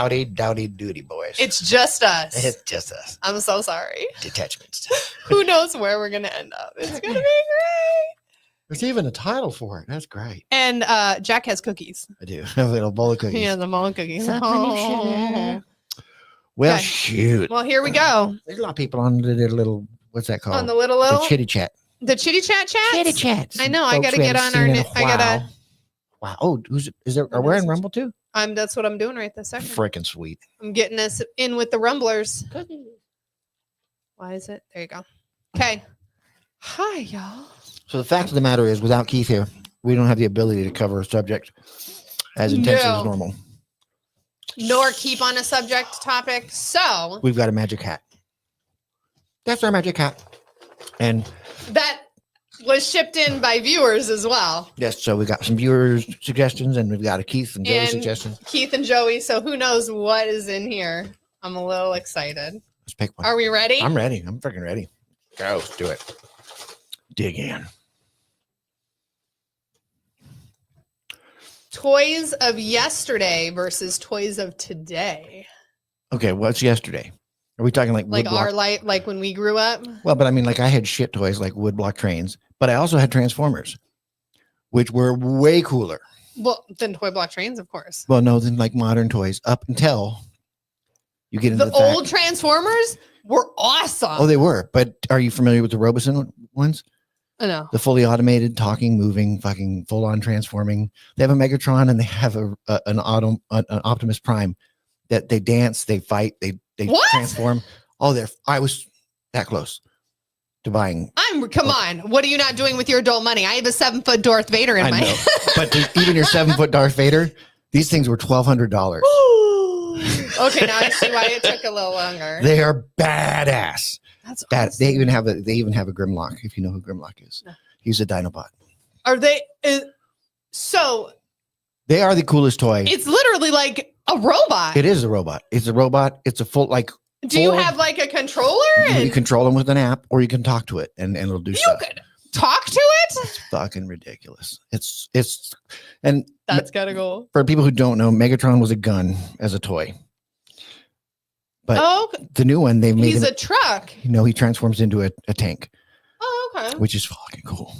howdy, dowdy, doody, boys. It's just us. It's just us. I'm so sorry. Detachments. Who knows where we're going to end up? It's going to be great. There's even a title for it. That's great. And Jack has cookies. I do. A little bowl of cookies. He has a bowl of cookies. Well, Okay. shoot. Well, here we go. There's a lot of people on the little, what's that called? On the little The chitty chat. The chitty chats. Chitty chats. I know. I got to get on our. I gotta. Wow. Oh, are we in Rumble too? That's what I'm doing right this second. Freaking sweet. I'm getting us in with the Rumblers. Why is it? There you go. Okay. Hi, y'all. So the fact of the matter is, without Keith here, we don't have the ability to cover a subject as intensely as normal. Nor keep on a subject topic. So we've got a magic hat. That's our magic hat. And that was shipped in by viewers as well. Yes, so we got some viewers' suggestions, and we've got a Keith and Joey suggestion. Keith and Joey, so who knows what is in here. I'm a little excited. Let's pick one. Are we ready? I'm ready. I'm freaking ready. Go, let's do it. Dig in. Toys of yesterday versus toys of today. Okay, what's yesterday? Are we talking like our light, like when we grew up? Well, but I mean, like I had shit toys like woodblock trains, but I also had Transformers, which were way cooler. Well, than toy block trains, of course. Well, no, than like modern toys up until you get into the old Transformers were awesome. Oh, they were. But are you familiar with the Roboson ones? No. The fully automated, talking, moving, fucking full-on transforming. They have a Megatron and they have an Optimus Prime that they dance, they fight, they transform. Oh, I was that close to buying. Come on. What are you not doing with your adult money? I have a 7-foot Darth Vader in my. But even your 7-foot Darth Vader, these things were $1,200. Okay, now I see why it took a little longer. They are badass. That's bad. Awesome. They even have a Grimlock. If you know who Grimlock is, no. He's a Dinobot. Are they? So they are the coolest toy. It's literally like a robot. It is a robot. It's a robot. It's a full like. Do you have like a controller? You control them with an app, or you can talk to it, and it'll do stuff. You could talk to it. It's fucking ridiculous. It's and that's gotta go. For people who don't know, Megatron was a gun as a toy. But the new one, they made he's a truck. You know, he transforms into a tank. Oh, okay. Which is fucking cool.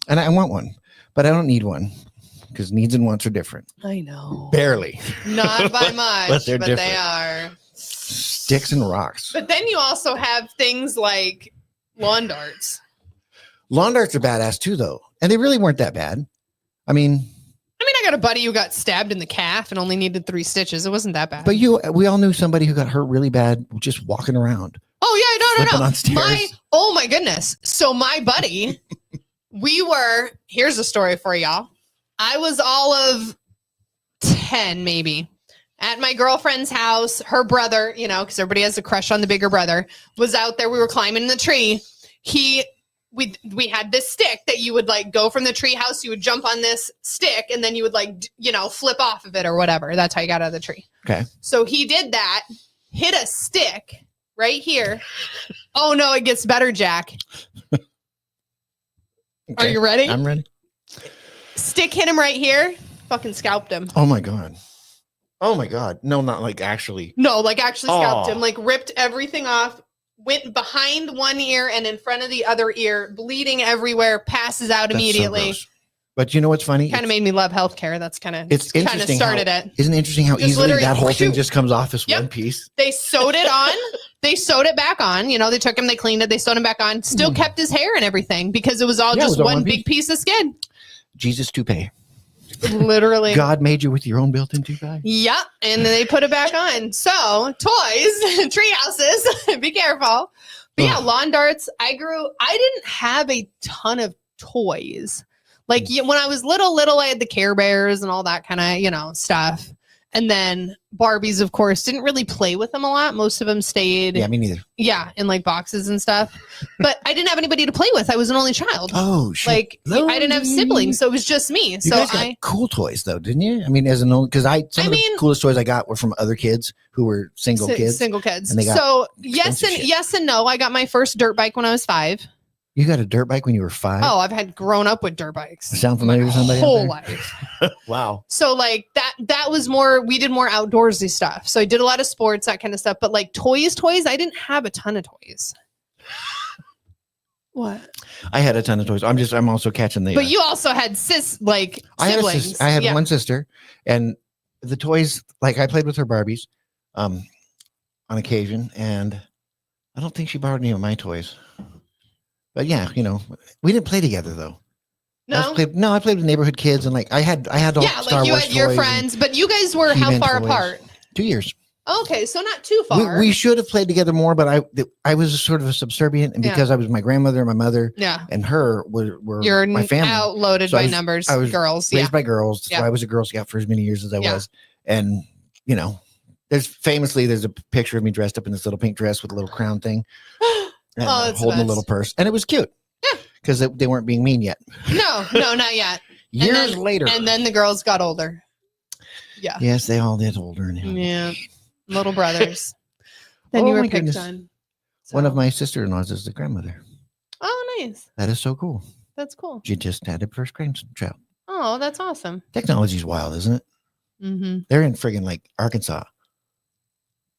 And I want one, but I don't need one because needs and wants are different. I know. Barely. Not by much, but they are. Sticks and rocks. But then you also have things like lawn darts. Lawn darts are badass too, though. And they really weren't that bad. I mean, I got a buddy who got stabbed in the calf and only needed 3 stitches. It wasn't that bad. But we all knew somebody who got hurt really bad just walking around. Oh yeah, no. On stairs. Oh my goodness. So my buddy, here's a story for y'all. I was all of 10 maybe at my girlfriend's house. Her brother, because everybody has a crush on the bigger brother, was out there. We were climbing the tree. We had this stick that you would like go from the tree house. You would jump on this stick and then you would flip off of it or whatever. That's how you got out of the tree. Okay. So he did that, hit a stick right here. Oh no, it gets better, Jack. Okay. Are you ready? I'm ready. Stick hit him right here. Fucking scalped him. Oh my God. Oh my God. No, not like actually. No, like actually scalped him. Like ripped everything off. Went behind one ear and in front of the other ear, bleeding everywhere, passes out immediately. So but you know what's funny? Kind of made me love healthcare. That's kind of started it. Isn't it interesting how easily that whole thing just comes off as one piece? They sewed it on. They sewed it back on. They took him, they cleaned it, they sewed him back on. Still kept his hair and everything because it was all just one big piece of skin. Jesus toupee. Literally. God made you with your own built-in toupee. Yep. And then they put it back on. So toys, tree houses, be careful. But yeah, lawn darts. I didn't have a ton of toys. Like when I was little, I had the Care Bears and all that kind of, stuff. And then Barbies, of course, didn't really play with them a lot. Most of them stayed. Yeah, me neither. Yeah, in like boxes and stuff. But I didn't have anybody to play with. I was an only child. Oh, shit. Like I didn't have siblings, so it was just me. You guys got cool toys though, didn't you? I mean, as an old, because the coolest toys I got were from other kids who were single kids. Single kids. And they got so yes and no. I got my first dirt bike when I was 5. You got a dirt bike when you were 5? Oh, I've had grown up with dirt bikes. Sound familiar to somebody? Whole life. Wow. So like that was more, we did more outdoorsy stuff. So I did a lot of sports, that kind of stuff. But like toys, I didn't have a ton of toys. What? I had a ton of toys. I'm also catching the. But you also had siblings. I had one sister, and the toys, like I played with her Barbies, on occasion, and I don't think she borrowed any of my toys. But yeah, we didn't play together though. No, I played with neighborhood kids, and like I had all Star you Wars had your toys friends, but you guys were how He-Man far toys. apart? 2 years. Okay, so not too far. We should have played together more, but I was sort of a subservient, and because I was my grandmother and my mother, and her were You're my family. outloaded So by numbers. I was girls. raised by girls, so I was a Girl Scout for as many years as I was, and there's a picture of me dressed up in this little pink dress with a little crown thing, and holding a little purse, and it was cute. Yeah, because they weren't being mean yet. No, not yet. Years later, and then the girls got older. Yeah. Yes, they all did older. Yeah. Little brothers. Then you were picked on. So. One of my sister-in-laws is the grandmother. Oh, nice. That is so cool. That's cool. She just had a first grandchild. Oh, that's awesome. Technology's wild, isn't it? Mm-hmm. They're in friggin' like Arkansas.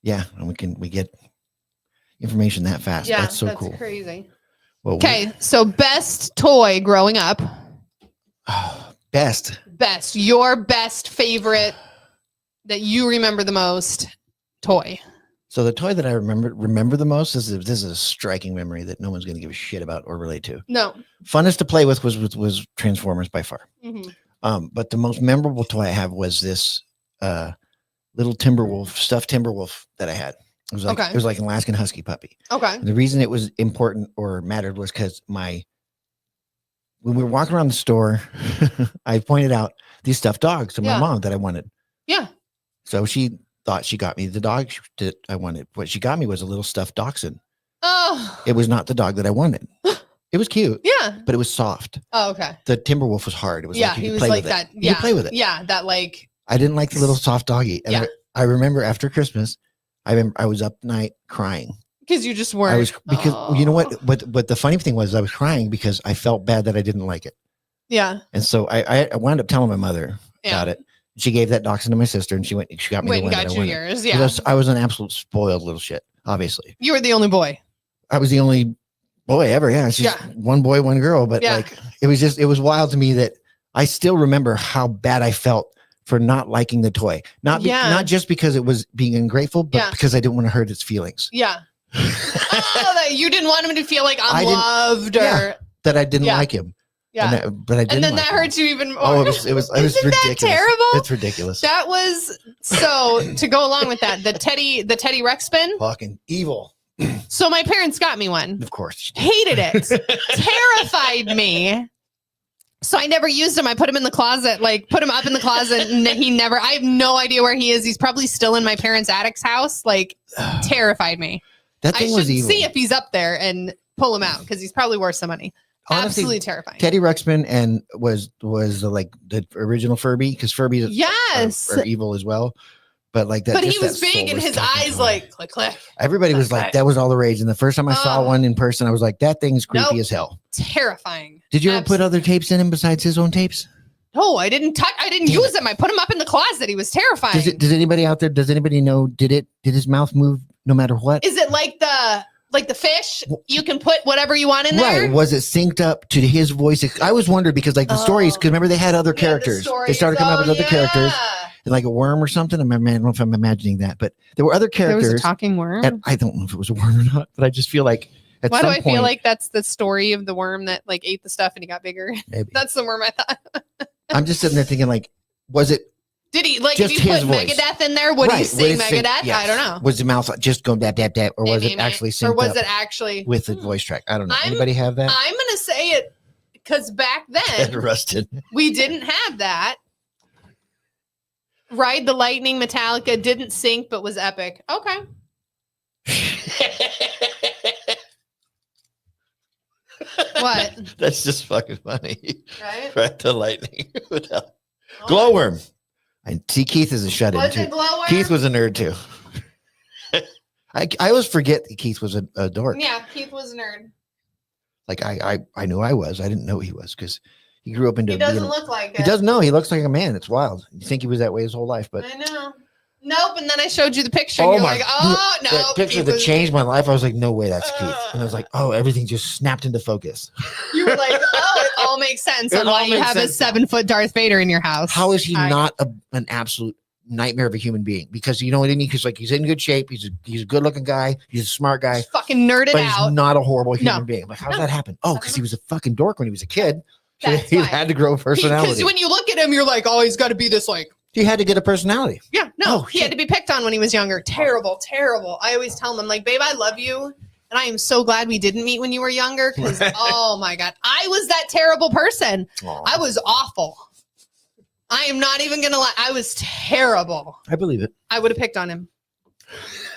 Yeah, and we get information that fast. Yeah, that's so cool. That's crazy. Well, okay, so best toy growing up. Best. Your best favorite that you remember the most toy. So the toy that I remember the most this is a striking memory that no one's going to give a shit about or relate to. No. Funnest to play with was Transformers by far. Mm-hmm. But the most memorable toy I have was this little stuffed Timberwolf that I had. It was like an Alaskan Husky puppy. Okay. And the reason it was important or mattered was because when we were walking around the store, I pointed out these stuffed dogs to my mom that I wanted. Yeah. So she thought she got me the dog that I wanted. What she got me was a little stuffed dachshund. Oh. It was not the dog that I wanted. It was cute. Yeah. But it was soft. Oh, okay. The Timberwolf was hard. It was he was like that. Yeah. You could play with it. Yeah. That like. I didn't like the little soft doggy. And I remember after Christmas, I was up night crying. Because you just weren't. You know what? But the funny thing was I was crying because I felt bad that I didn't like it. Yeah. And so I wound up telling my mother about it. She gave that dachshund to my sister, and she got me the one that I wanted. Yours, yeah. I was an absolute spoiled little shit, obviously. You were the only boy. I was the only boy ever, yeah. It's just one boy, one girl. But like it was wild to me that I still remember how bad I felt for not liking the toy. Not just because it was being ungrateful, but because I didn't want to hurt its feelings. Yeah. That you didn't want him to feel like unloved or that I didn't like him. Yeah, but I didn't. And then that hurts you even more. Oh, it was ridiculous. That terrible? It's ridiculous. That was so. To go along with that, the Teddy Ruxpin, fucking evil. So my parents got me one. Of course, hated it, terrified me. So I never used him. I put him in the closet, put him up in the closet, and I have no idea where he is. He's probably still in my parents' attic's house. Terrified me. That thing was evil. See if he's up there and pull him out because he's probably worth some money. Honestly, absolutely terrifying. Teddy Ruxpin and was the original Furby because Furbies are evil as well. But that. But he was big and his eyes click click. Everybody was like, that was all the rage. And the first time I saw one in person, I was like, that thing's creepy as hell. Terrifying. Did you ever put other tapes in him besides his own tapes? No, I didn't use them. I put him up in the closet. He was terrifying. Does anybody out there? Does anybody know? Did his mouth move no matter what? Is it like the fish? You can put whatever you want in there. Right? Was it synced up to his voice? I was wondering because the stories. Because remember they had other characters. They started coming up with other characters. Like a worm or something. I don't know if I'm imagining that, but there were other characters. There was a talking worm. And I don't know if it was a worm or not, but I just feel like. Why do I feel like that's the story of the worm that ate the stuff and he got bigger? Maybe. That's the worm I thought. I'm just sitting there thinking was it? Did he if you put voice? Megadeth in there? Would he sing Megadeth? Yes. I don't know. Was the mouth just going dap dap dap, or was it actually synced up? Or was it actually with the voice track? I don't know. Anybody have that? I'm gonna say it because back then Rusted. We didn't have that. Ride the Lightning Metallica didn't sync, but was epic. Okay. What? That's just fucking funny. Right? Ride the Lightning. Glowworm. I see Keith is a shut-in too. Keith was a nerd too. I always forget that Keith was a dork. Yeah, Keith was a nerd. Like I knew I was. I didn't know he was because he grew up into. He doesn't look like He it. doesn't know. He looks like a man. It's wild. You think he was that way his whole life, but I know. Nope. And then I showed you the picture. And you're like, oh no. That picture that changed my life. I was like, no way, that's Keith. And I was like, oh, everything just snapped into focus. You were like, oh, it all makes sense on why you have a 7-foot Darth Vader in your house. How is he not an absolute nightmare of a human being? Because you know what I mean? Because like he's in good shape. He's a good looking guy. He's a smart guy. He's fucking nerded but out. He's not a horrible human being. Like, how does that happen? Oh, because he was a fucking dork when he was a kid. So he had to grow a personality. Because when you look at him, you're like, oh, he's got to be this like. He had to get a personality. Yeah, no, he had to be picked on when he was younger. Terrible, terrible. I always tell him, I'm like, babe, I love you. And I am so glad we didn't meet when you were younger. Because, oh my God, I was that terrible person. Aww. I was awful. I am not even going to lie. I was terrible. I believe it. I would have picked on him.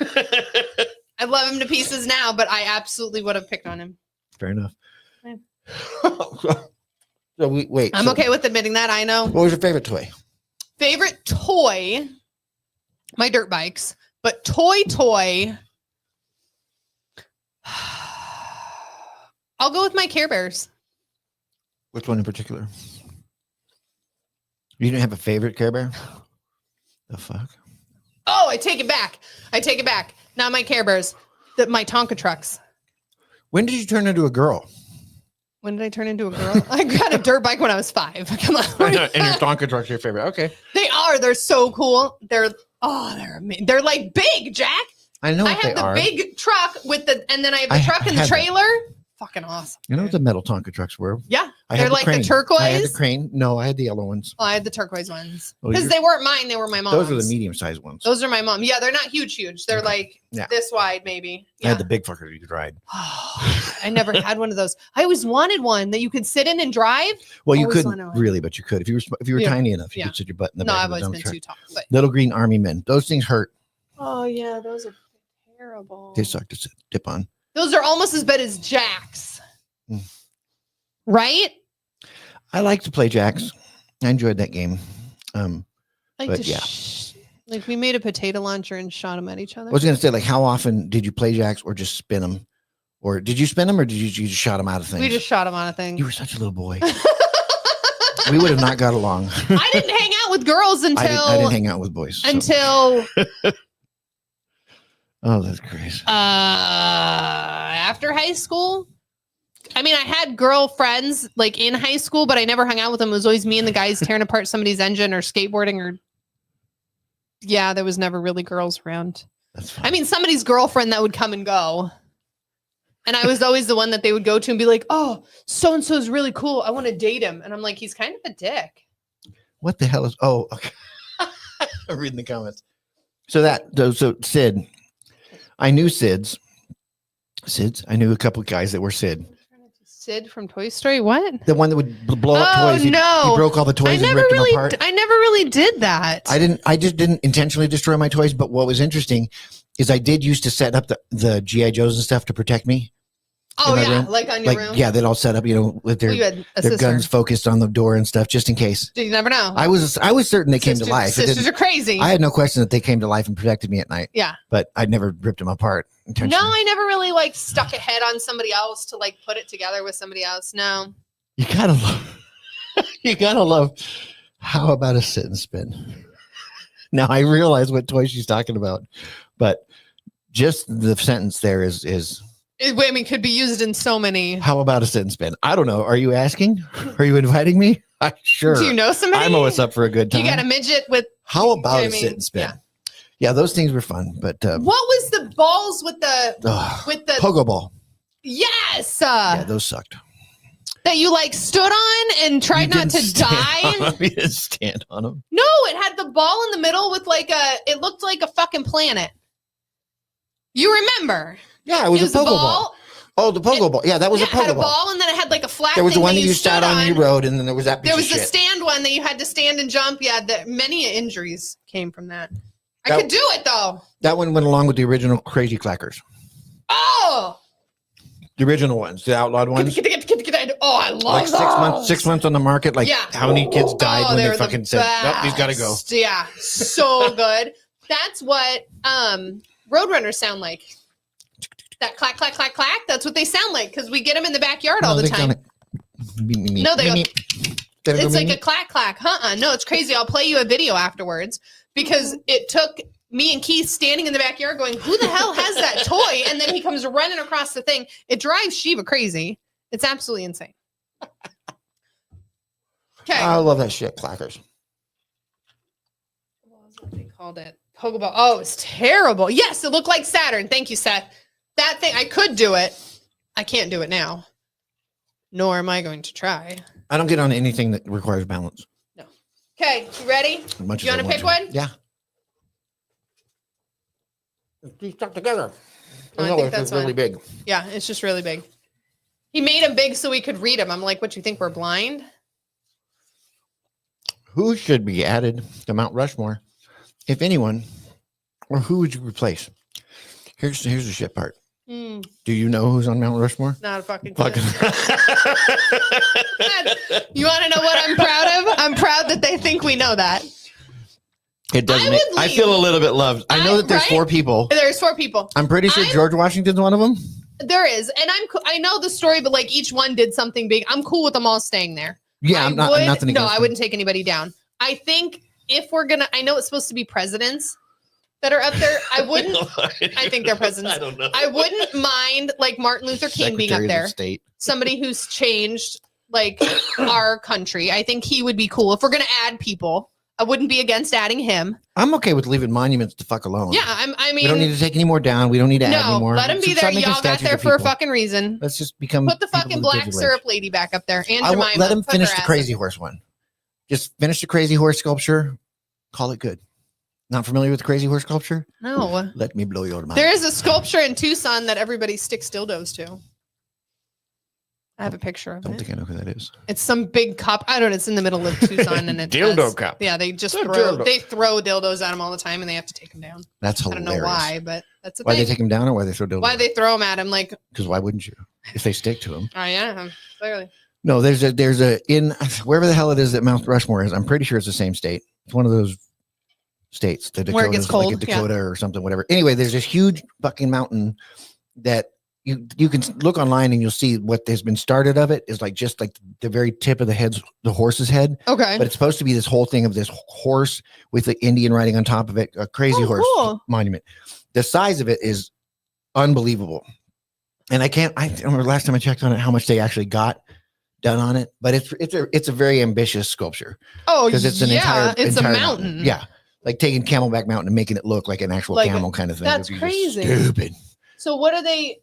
I love him to pieces now, but I absolutely would have picked on him. Fair enough. Yeah. So wait. I'm okay with admitting that. I know. What was your favorite toy? Favorite toy? My dirt bikes. But toy. I'll go with my Care Bears. Which one in particular? You didn't have a favorite Care Bear? The fuck? Oh, I take it back. Not my Care Bears. My Tonka trucks. When did you turn into a girl? When did I turn into a girl? I got a dirt bike when I was 5. Come on. And your Tonka trucks are your favorite. Okay. They are. They're so cool. They're amazing. They're like big, Jack. I know. I have the big truck and then I have the truck and the trailer. Fucking awesome. You know what the metal Tonka trucks were? Yeah. They're like the turquoise. I had the crane. No, I had the yellow ones. Oh, I had the turquoise ones. Because they weren't mine. They were my mom's. Those are the medium-sized ones. Those are my mom. Yeah, they're not huge. They're like this wide, maybe. Yeah. I had the big fuckers you could ride. I never had one of those. I always wanted one that you could sit in and drive. Well, you couldn't really, but you could. If you were tiny enough, you could sit your butt in the back. No, I've always been too tall. But... Little green army men. Those things hurt. Oh, yeah. Those are terrible. They suck to dip on. Those are almost as bad as Jack's. Right? I like to play Jacks. I enjoyed that game. Like we made a potato launcher and shot them at each other. I was going to say, like, how often did you play Jacks or just spin them? Or did you spin them or did you just shot them out of things? We just shot them out of things. You were such a little boy. We would have not got along. I didn't hang out with girls until... I didn't hang out with boys. So. Until... Oh, that's crazy. After high school... I mean, I had girlfriends like in high school, but I never hung out with them. It was always me and the guys tearing apart somebody's engine or skateboarding or. Yeah, there was never really girls around. That's fine. I mean, somebody's girlfriend that would come and go. And I was always the one that they would go to and be like, oh, so-and-so is really cool. I want to date him. And I'm like, he's kind of a dick. What the hell is. Oh, okay. I'm reading the comments. So Sid. I knew Sids. I knew a couple of guys that were Sid. Sid from Toy Story? What? The one that would blow up toys. He broke all the toys and ripped them apart. I never really did that. I just didn't intentionally destroy my toys. But what was interesting is I did used to set up the G.I. Joes and stuff to protect me. Oh, yeah. Like on your room? Yeah, they'd all set up, with their guns focused on the door and stuff, just in case. You never know. I was certain they came to life. Sisters are crazy. I had no question that they came to life and protected me at night. Yeah. But I'd never ripped them apart intentionally. No, I never really stuck a head on somebody else to put it together with somebody else. No. You gotta love how about a sit and spin? Now I realize what toy she's talking about, but just the sentence there is could be used in so many. How about a sit and spin? I don't know. Are you asking? Are you inviting me? Sure. Do you know somebody? I'm always up for a good time. You got a midget with. How about a sit and spin? Yeah, those things were fun. But what was the balls with the pogo ball? Yes. Yeah, those sucked. That you stood on and tried not to die. You didn't stand on them. No, it had the ball in the middle with it looked like a fucking planet. You remember? Yeah, it was a pogo ball. Oh, the pogo ball. Yeah, that was a pogo ball. It had a ball, and then it had a flat. There was the one that you sat on and you rode, and then there was that piece of shit. There was the stand one that you had to stand and jump. Yeah, many injuries came from that. I could do it, though. That one went along with the original Crazy Clackers. Oh! The original ones, the outlawed ones. Oh, I love those. 6 months on the market. How many kids died when they fucking said, nope, he's got to go. Yeah, so good. That's what Roadrunners sound like. That clack, clack, clack, clack. That's what they sound like because we get them in the backyard all the time. No, they go. It's like a clack, clack. No, it's crazy. I'll play you a video afterwards because it took me and Keith standing in the backyard going, who the hell has that toy? And then he comes running across the thing. It drives Shiva crazy. It's absolutely insane. Okay. I love that shit. Clackers. What was what they called it? Pokeball. Oh, it's terrible. Yes, it looked like Saturn. Thank you, Seth. That thing, I could do it. I can't do it now. Nor am I going to try. I don't get on anything that requires balance. No. Okay, you ready? You want to pick one? Yeah. These stuck together. I think that's really fine. big. Yeah, it's just really big. He made them big so we could read them. I'm like, what, you think we're blind? Who should be added to Mount Rushmore, if anyone, or who would you replace? Here's the shit part. Do you know who's on Mount Rushmore? Not a fucking clue. You want to know what I'm proud of? I'm proud that they think we know that. It doesn't. I feel a little bit loved. I know that there's 4 people. There's 4 people. I'm pretty sure George Washington's one of them. There is, and I know the story, but like each one did something big. I'm cool with them all staying there. Yeah, I'm nothing against I wouldn't take anybody down. I think if we're gonna, I know it's supposed to be presidents that are up there. I wouldn't. I think they're presidents. I don't know. I wouldn't mind like Martin Luther King being up there. State. Somebody who's changed like our country. I think he would be cool. If we're gonna add people, I wouldn't be against adding him. I'm okay with leaving monuments the fuck alone. Yeah, I mean, we don't need to take any more down. We don't need to add any more. Let him be there. Y'all got there for a fucking reason. Let's just become. Put the fucking black syrup lady back up there. And Jemima. Let him finish the crazy horse one. Just finish the crazy horse sculpture. Call it good. Not familiar with the crazy horse sculpture? No. Let me blow your mind. There is a sculpture in Tucson that everybody sticks dildos to. I have a picture of it. I don't think I know who that is. It's some big cup. I don't know. It's in the middle of Tucson, and it's dildo cup. Yeah, they just throw dildos at them all the time, and they have to take them down. That's hilarious. I don't know why, but that's the why thing. They take them down, or why they throw dildos? Why they throw them at him? Like, because why wouldn't you? If they stick to them. Oh yeah, clearly. No, there's a in wherever the hell it is that Mount Rushmore is. I'm pretty sure it's the same state. It's one of those states. The Dakota, where it gets cold, like a Dakota or something, whatever. Anyway, there's this huge fucking mountain that. You can look online and you'll see what has been started of it is like just like the very tip of the horse's head. Okay. But it's supposed to be this whole thing of this horse with the Indian riding on top of it, a crazy horse monument. The size of it is unbelievable. And I don't remember last time I checked on it how much they actually got done on it, but it's a very ambitious sculpture. Oh, because it's it's a mountain. Yeah. Like taking Camelback Mountain and making it look like an actual camel kind of thing. That's crazy. Stupid. So what are they?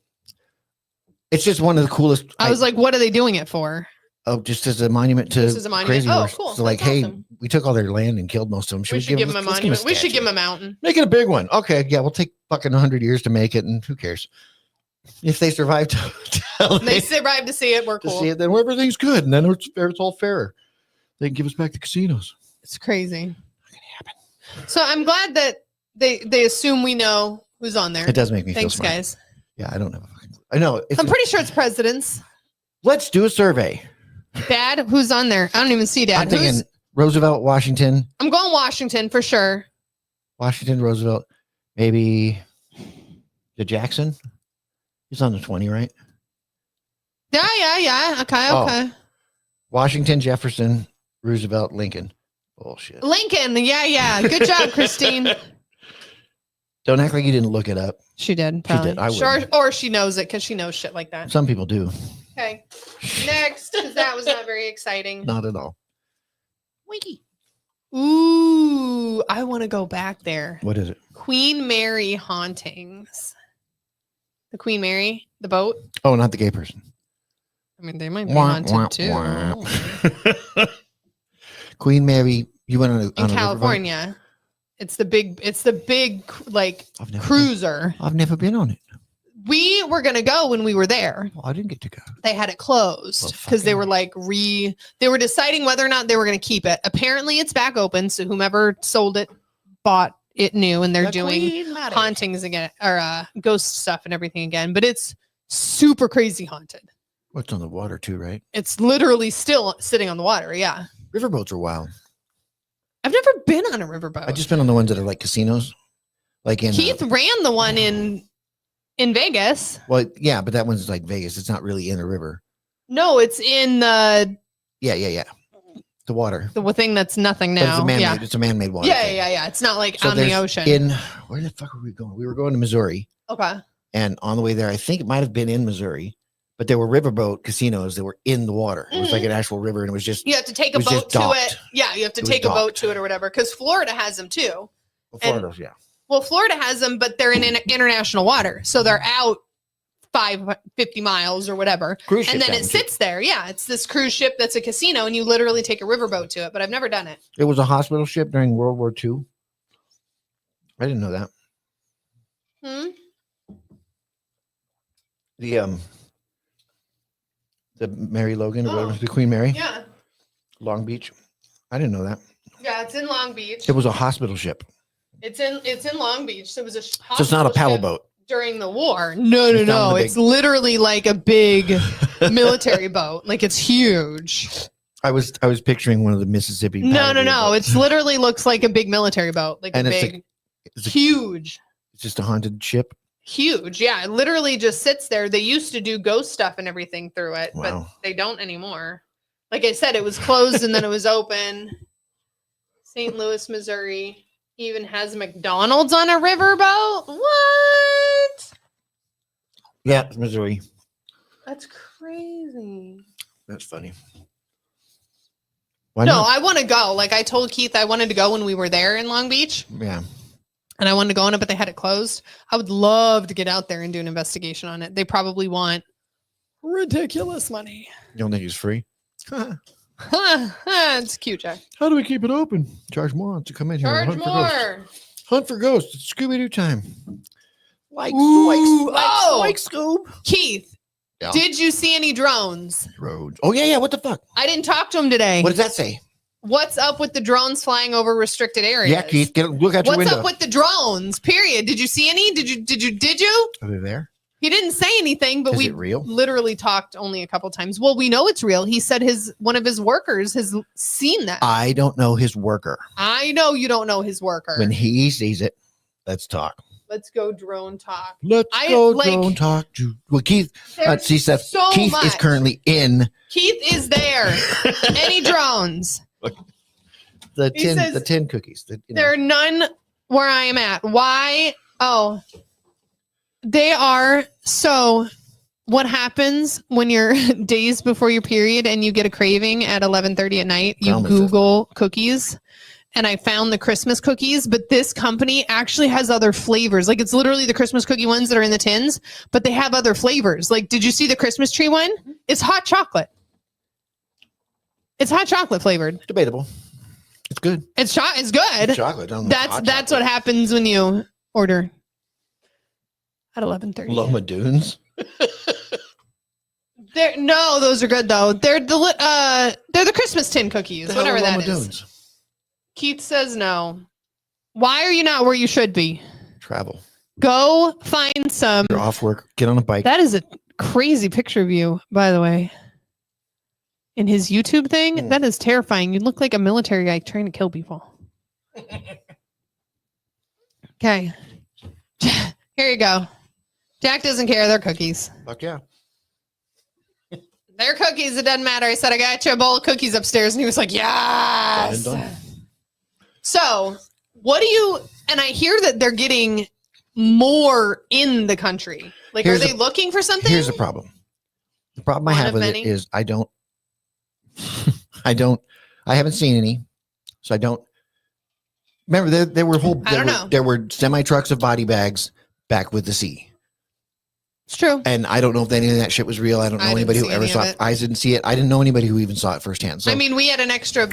It's just one of the coolest. I was like, what are they doing it for? Oh, just as a monument to Crazy Horse. Cool. So like, That's hey, awesome. we took all their land and killed most of them. We should give them a monument. We should give them a mountain. Make it a big one. Okay, yeah, we'll take fucking 100 years to make it, and who cares? If they survive they survive to see it, we're cool. To see it, then everything's good, and then it's all fair. They can give us back the casinos. It's crazy. Not gonna happen. So I'm glad that they assume we know who's on there. It does make me Thanks, feel smart. guys. Yeah, I don't know. I know. I'm pretty sure it's presidents. Let's do a survey. Dad, who's on there? I don't even see Dad. I'm thinking Roosevelt, Washington. I'm going Washington for sure. Washington, Roosevelt, maybe the Jackson. He's on the 20, right? Yeah. Okay. Washington, Jefferson, Roosevelt, Lincoln. Bullshit. Lincoln. Yeah. Good job, Christine. Don't act like you didn't look it up. She did. Probably. She did. I would. Sure, or she knows it because she knows shit like that. Some people do. Okay. Next, because that was not very exciting. Not at all. Wiki. Ooh, I want to go back there. What is it? Queen Mary hauntings. The Queen Mary, the boat. Oh, not the gay person. I mean, they might be haunted too. Queen Mary, you went on in California. It's the big like cruiser. I've never been on it. We were gonna go when we were there. Well, I didn't get to go. They had it closed because they were like they were deciding whether or not they were gonna keep it. Apparently, it's back open, so whomever sold it bought it new, and they're doing hauntings again or ghost stuff and everything again. But it's super crazy haunted. Well, it's on the water too, right? It's literally still sitting on the water. Yeah. Riverboats are wild. I've never been on a riverboat. I've just been on the ones that are like casinos. Like in Keith ran the one in In Vegas. Well, yeah, but that one's like Vegas. It's not really in a river. No, it's in the The water. the thing that's nothing But it's now. a man-made. Yeah. It's a man-made water. Yeah, thing. yeah. It's not like So on the there's ocean. Where the fuck were we going? We were going to Missouri, Okay. and on the way there, I think it might have been in Missouri, but there were riverboat casinos that were in the water. It was like an actual river, and it was just You have to take a was boat just to docked. it. Yeah, you have to It was take a boat docked. to it or whatever. Because Florida has them too. Florida. Yeah. Well, Florida has them, but they're in international water. So they're out 50 miles or whatever. Cruise And ships then have it them, too. sits there. Yeah, it's this cruise ship that's a casino, and you literally take a riverboat to it. But I've never done it. It was a hospital ship during World War II. I didn't know that. The Mary Logan or whatever, the Queen Mary, Yeah. Long Beach. I didn't know that. Yeah, it's in Long Beach. It was a hospital ship. It's in Long Beach. So it was a So it's not a paddle boat. during the war. No. It's not the It's literally like a big military boat. Like it's huge. I was picturing one of the Mississippi. No. paddle boats. It's literally looks like a big military boat. Like And a it's big, it's a- huge. It's just a haunted ship. Huge. Yeah. It literally just sits there. They used to do ghost stuff and everything through it, but Wow. they don't anymore. Like I said, it was closed and then it was open. St. Louis, Missouri. Even has McDonald's on a riverboat. What? Yeah, it's Missouri. That's crazy. That's funny. Why No, not? I want to go. Like I told Keith, I wanted to go when we were there in Long Beach, Yeah. and I wanted to go on it, but they had it closed. I would love to get out there and do an investigation on it. They probably want ridiculous money. You don't think it's free? It's cute, Jack. How do we keep it open? Charge more to come in here. Charge and hunt for ghosts. more. Hunt for ghosts. It's Scooby-Doo time. Like, Ooh, oh! like Scoob. Keith, Yeah. did you see any drones? Roads. Oh, yeah. What the fuck? I didn't talk to him today. What does that say? What's up with the drones flying over restricted areas? Yeah, Keith, look out your What's window. up with the drones? Period. Did you see any? Did you? Are they there? He didn't say anything, but Is we it real? literally talked only a couple times. Well, we know it's real. He said one of his workers has seen that. I don't know his worker. I know you don't know his worker. When he sees it, let's talk. Let's go drone talk. Let's go drone talk to. Well, Keith, There's see, Seth. so Keith much. is currently in Keith is there. Any drones? the He says the tin cookies. There are none where I am at. Why? Oh, they are. So what happens when you're days before your period and you get a craving at 11:30 at night? You Promise it. Google cookies. And I found the Christmas cookies, but this company actually has other flavors. Like it's literally the Christmas cookie ones that are in the tins, but they have other flavors. Like, did you see the Christmas tree one? It's hot chocolate. It's hot chocolate flavored. Debatable. It's good. It's good. Chocolate. I don't know, hot That's chocolate. what happens when you order at 11:30. Loma Dunes. No, those are good though. They're the Christmas tin cookies, The hell whatever are that Loma is. Dunes? Keith says no. Why are you not where you should be? Travel. Go find some. You're off work. Get on a bike. That is a crazy picture of you, by the way. In his YouTube thing, that is terrifying. You look like a military guy trying to kill people. Okay. Here you go. Jack doesn't care. They're cookies. Fuck yeah. They're cookies. It doesn't matter. I said, I got you a bowl of cookies upstairs. And he was like, yes. Done. So and I hear that they're getting more in the country. Like, are they looking for something? Here's the problem. The problem I One have of with many? it is I haven't seen any. So I don't remember there were semi trucks of body bags back with the sea. It's true. And I don't know if any of that shit was real. I don't know I didn't anybody who see ever any saw of it. it. I didn't see it. I didn't know anybody who even saw it firsthand. So I mean, we had an extra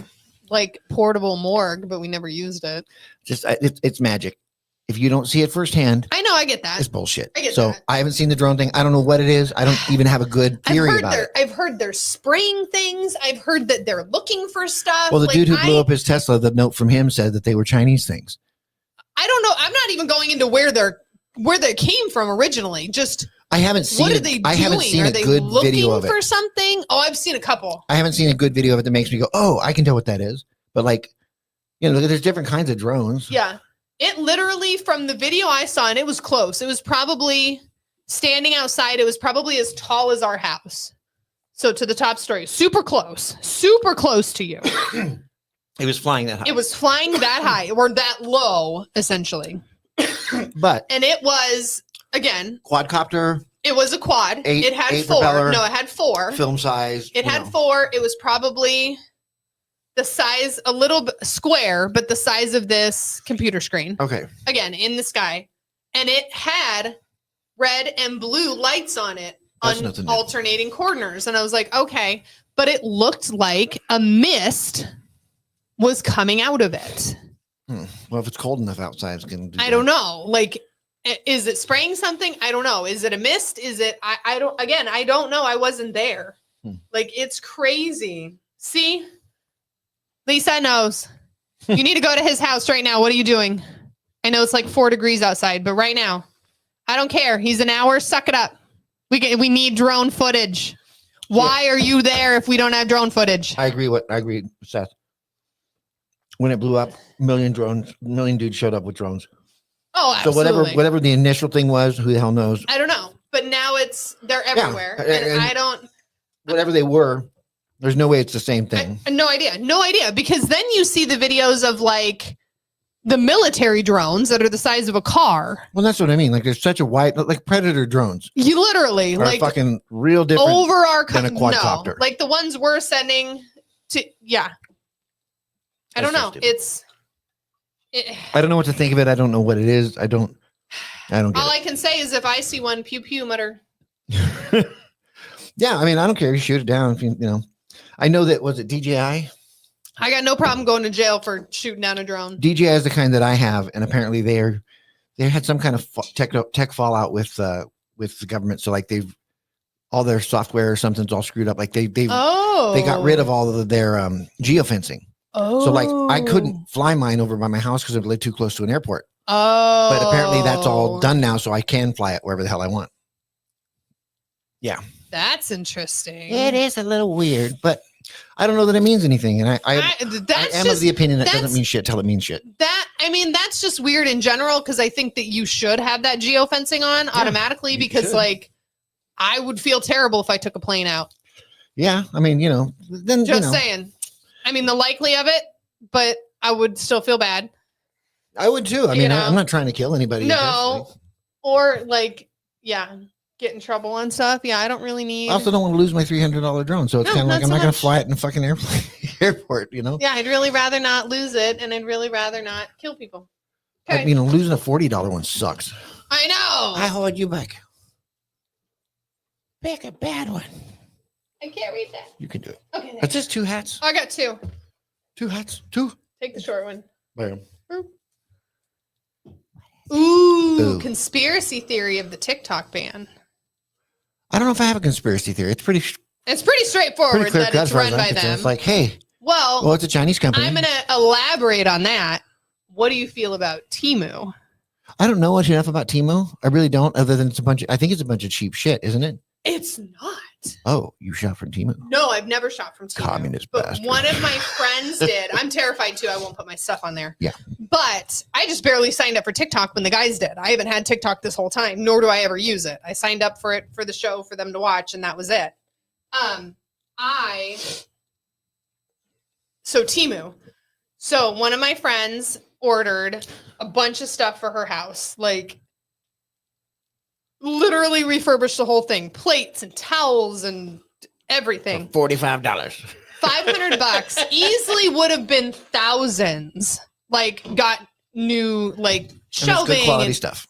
like portable morgue, but we never used it. just it's magic. If you don't see it firsthand, I know, I get that. it's bullshit. I get so that. I haven't seen the drone thing. I don't know what it is. I don't even have a good theory about it. I've heard they're spraying things. I've heard that they're looking for stuff. Well, the Like, dude who blew up his Tesla, the note from him said that they were Chinese things. I don't know. I'm not even going into where they came from originally. Just I haven't seen what are it. they doing? I haven't seen are a they good looking video of it. for something? Oh, I've seen a couple. I haven't seen a good video of it that makes me go, "Oh, I can tell what that is." But like, there's different kinds of drones. Yeah. It literally, from the video I saw, and it was close. It was probably standing outside. It was probably as tall as our house. So to the top story, super close to you. It was flying that high. It was flying that high or that low, essentially. And it was, again, quadcopter. It was a quad. It had four. Propeller, no, it had four. Film size. It had four. It was probably the size, a little bit square, but the size of this computer screen. Okay. Again, in the sky. And it had red and blue lights on it on alternating corners. And I was like, okay. But it looked like a mist was coming out of it. Well, if it's cold enough outside, it's going to do I don't know. Like, is it spraying something? I don't know. Is it a mist? Is it, I don't know. I wasn't there. Like, it's crazy. See? Lisa knows. You need to go to his house right now. What are you doing? I know it's like 4 degrees outside, but right now, I don't care. He's an hour. Suck it up. We need drone footage. Why are you there if we don't have drone footage? I agree, Seth. When it blew up, million dudes showed up with drones. Oh, absolutely. So whatever the initial thing was, who the hell knows? I don't know. But now they're everywhere. Yeah, and I don't. Whatever they were, there's no way it's the same thing. No idea. Because then you see the videos of like the military drones that are the size of a car. Well, that's what I mean. Like there's such a wide, like Predator drones. You literally are like fucking real different over our than a quadcopter. No, like the ones we're sending to, yeah. I don't know. I don't know what to think of it. I don't know what it is. I don't get all I can say is if I see one, pew pew mutter. Yeah, I mean, I don't care. You shoot it down. If you know. I know that, was it DJI? I got no problem going to jail for shooting down a drone. DJI is the kind that I have, and apparently they had some kind of tech fallout with the government. So like all their software or something's all screwed up. Like they got rid of all of their geofencing. Oh, so like I couldn't fly mine over by my house because it lived too close to an airport. Oh, but apparently that's all done now, so I can fly it wherever the hell I want. Yeah, that's interesting. It is a little weird, but I don't know that it means anything, and I am of the opinion that doesn't mean shit till it means shit. That's just weird in general because I think that you should have that geofencing on automatically because like I would feel terrible if I took a plane out. Yeah, I mean, then just saying. I mean, the likely of it, but I would still feel bad. I would too. I mean, I'm not trying to kill anybody. No, or like, get in trouble and stuff. Yeah, I don't really need. I also don't want to lose my $300 drone, so it's kind of like I'm not going to fly it in a fucking airport. Yeah, I'd really rather not lose it, and I'd really rather not kill people. Okay. Losing a $40 one sucks. I know. I hold you back. Pick a bad one. I can't read that. You can do it. Okay. That's just 2 hats. I got 2. 2 hats. 2. Take the short one. Bam. Ooh, conspiracy theory of the TikTok ban. I don't know if I have a conspiracy theory. It's pretty straightforward that it's run by them. It's like, hey, well, it's a Chinese company. I'm going to elaborate on that. What do you feel about Temu? I don't know much enough about Temu. I really don't, other than I think it's a bunch of cheap shit, isn't it? It's not. Oh, you shop from Temu? No, I've never shopped from Temu. Communist bastard. One of my friends did. I'm terrified too. I won't put my stuff on there. Yeah. But I just barely signed up for TikTok when the guys did. I haven't had TikTok this whole time, nor do I ever use it. I signed up for it for the show for them to watch, and that was it. So Temu. So one of my friends ordered a bunch of stuff for her house, like literally refurbished the whole thing, plates and towels and everything. For $45. $500 easily would have been thousands. Like got new like shelving, good quality stuff.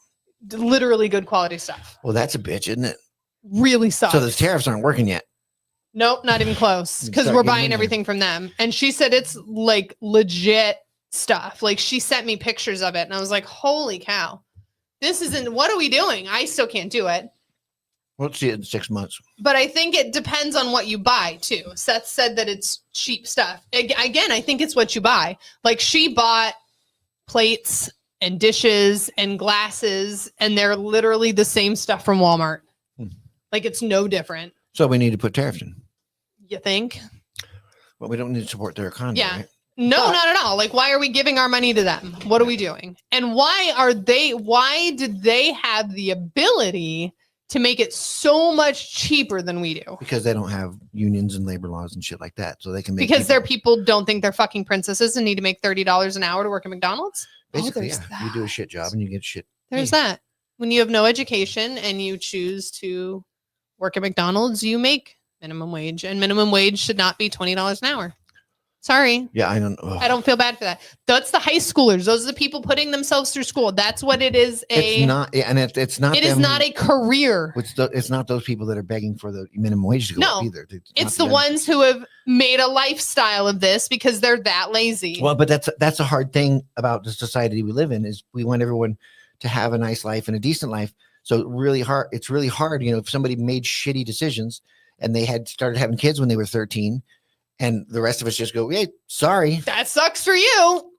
Literally good quality stuff. Well, that's a bitch, isn't it? Really sucks. So the tariffs aren't working yet. Nope, not even close. Because we're buying everything from them. And she said it's like legit stuff. Like she sent me pictures of it, and I was like, "Holy cow! This isn't. What are we doing? I still can't do it." We'll see it in 6 months. But I think it depends on what you buy too. Seth said that it's cheap stuff. Again, I think it's what you buy. Like she bought plates and dishes and glasses, and they're literally the same stuff from Walmart. Like it's no different. So we need to put tariffs in. You think? Well, we don't need to support their economy. Yeah. Right? No, not at all. Like, why are we giving our money to them? What are we doing? And why did they have the ability to make it so much cheaper than we do. Because they don't have unions and labor laws and shit like that. So they can make because their people don't think they're fucking princesses and need to make $30 an hour to work at McDonald's. Basically, there's yeah. You do a shit job and you get shit. There's that. When you have no education and you choose to work at McDonald's, you make minimum wage, and minimum wage should not be $20 an hour. Sorry. Yeah, I don't. I don't feel bad for that. That's the high schoolers. Those are the people putting themselves through school. That's what it is. It's not, and it's not. It is not a career. It's not those people that are begging for the minimum wage to go up either. It's the ones who have made a lifestyle of this because they're that lazy. Well, but that's a hard thing about the society we live in is we want everyone to have a nice life and a decent life. So it's really hard, if somebody made shitty decisions and they had started having kids when they were 13 and the rest of us just go, hey, sorry. That sucks for you.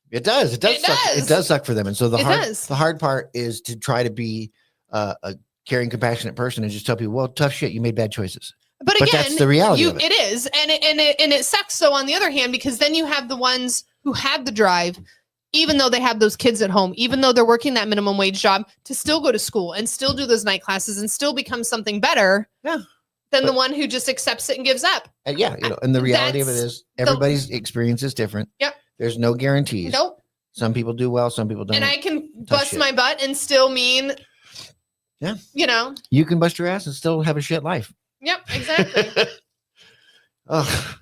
It does. It does suck. It does suck for them. And so the hard part is to try to be a caring, compassionate person and just tell people, well, tough shit. You made bad choices. But again, that's the reality of it. It is. And it sucks. So on the other hand, because then you have the ones who have the drive, even though they have those kids at home, even though they're working that minimum wage job, to still go to school and still do those night classes and still become something better. Yeah. Than the one who just accepts it and gives up. And and the reality of it is everybody's experience is different. Yep. There's no guarantees. Nope. Some people do well, some people don't. And I can bust my butt and still mean, yeah, you can bust your ass and still have a shit life. Yep, exactly. Oh.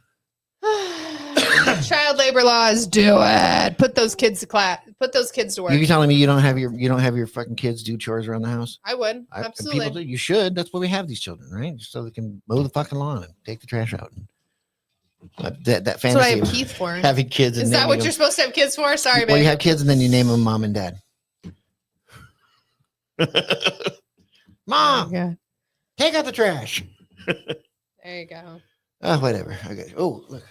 Child labor laws, do it. Put those kids to class. Put those kids to work. You telling me you don't have your fucking kids do chores around the house? I would. Absolutely. People do. You should. That's why we have these children, right? So they can mow the fucking lawn and take the trash out. That fantasy. That's what I have Keith for. Having kids. Is that what you're supposed to have kids for? Sorry, babe. Well, you have kids and then you name them mom and dad. Mom, take out the trash. There you go. Oh, whatever. Okay. Oh, look.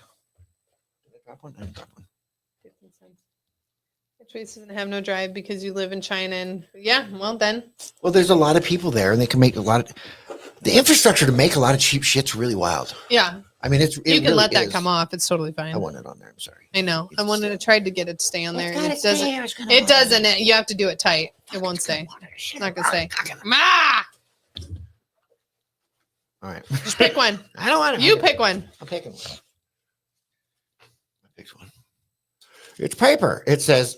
Drop one. Drop one. 15 cents. Trace doesn't have no drive because you live in China, and well then. Well, there's a lot of people there, and they can make the infrastructure to make a lot of cheap shit's really wild. Yeah. I mean, you can really let that come off. It's totally fine. I want it on there. I'm sorry. I know. I tried to get it to stay on there. And it doesn't. It doesn't. You have to do it tight. It won't stay. It's not gonna stay. Ma. All right. Just pick one. I don't want it. You pick one. I'm picking one. I picked one. It's paper. It says.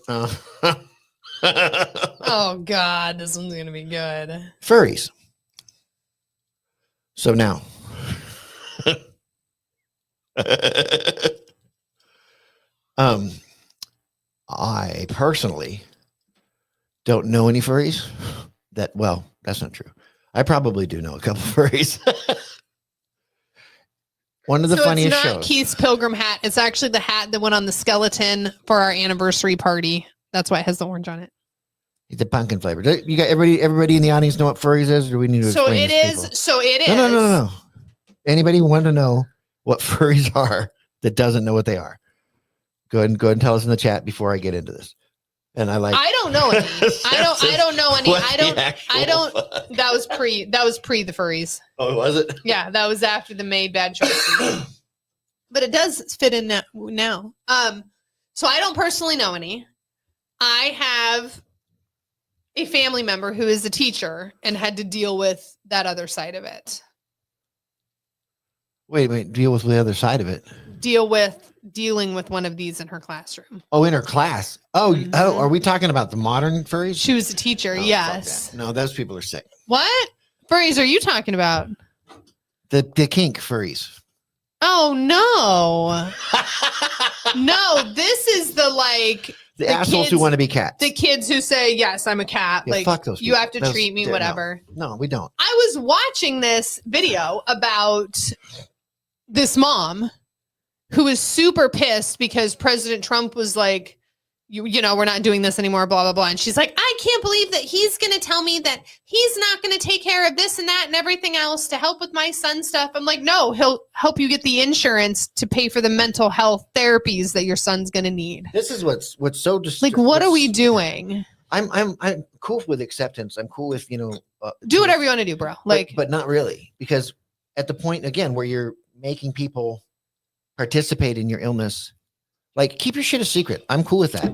Oh God, this one's gonna be good. Furries. So now. I personally don't know any furries that's not true. I probably do know a couple furries. One of the funniest shows. It's not Keith's pilgrim hat. It's actually the hat that went on the skeleton for our anniversary party. That's why it has the orange on it. It's a pumpkin flavor. You got everybody in the audience know what furries is, or do we need to explain this? So it is. No. Anybody want to know what furries are that doesn't know what they are? Go ahead and tell us in the chat before I get into this. And I don't know any. I don't know any. I don't. That was pre the furries. Oh, was it? Yeah, that was after the made bad choices. But it does fit in now. So I don't personally know any. I have a family member who is a teacher and had to deal with that other side of it. Wait, deal with the other side of it. Dealing with one of these in her classroom. Oh, in her class. Oh, mm-hmm. Are we talking about the modern furries? She was a teacher. Yes. No, those people are sick. What furries are you talking about? The kink furries. Oh no. No, this is the assholes kids, who want to be cats. The kids who say, yes, I'm a cat. Yeah, fuck those people. You have to treat me, whatever. No, we don't. I was watching this video about this mom who was super pissed because President Trump was like, you know, we're not doing this anymore, blah, blah, blah. And she's like, I can't believe that he's going to tell me that he's not going to take care of this and that and everything else to help with my son's stuff. I'm like, no, he'll help you get the insurance to pay for the mental health therapies that your son's going to need. This is what's so what are we doing? I'm cool with acceptance. I'm cool with, do whatever you want to do, bro. But not really, because at the point again where you're making people participate in your illness, keep your shit a secret. I'm cool with that.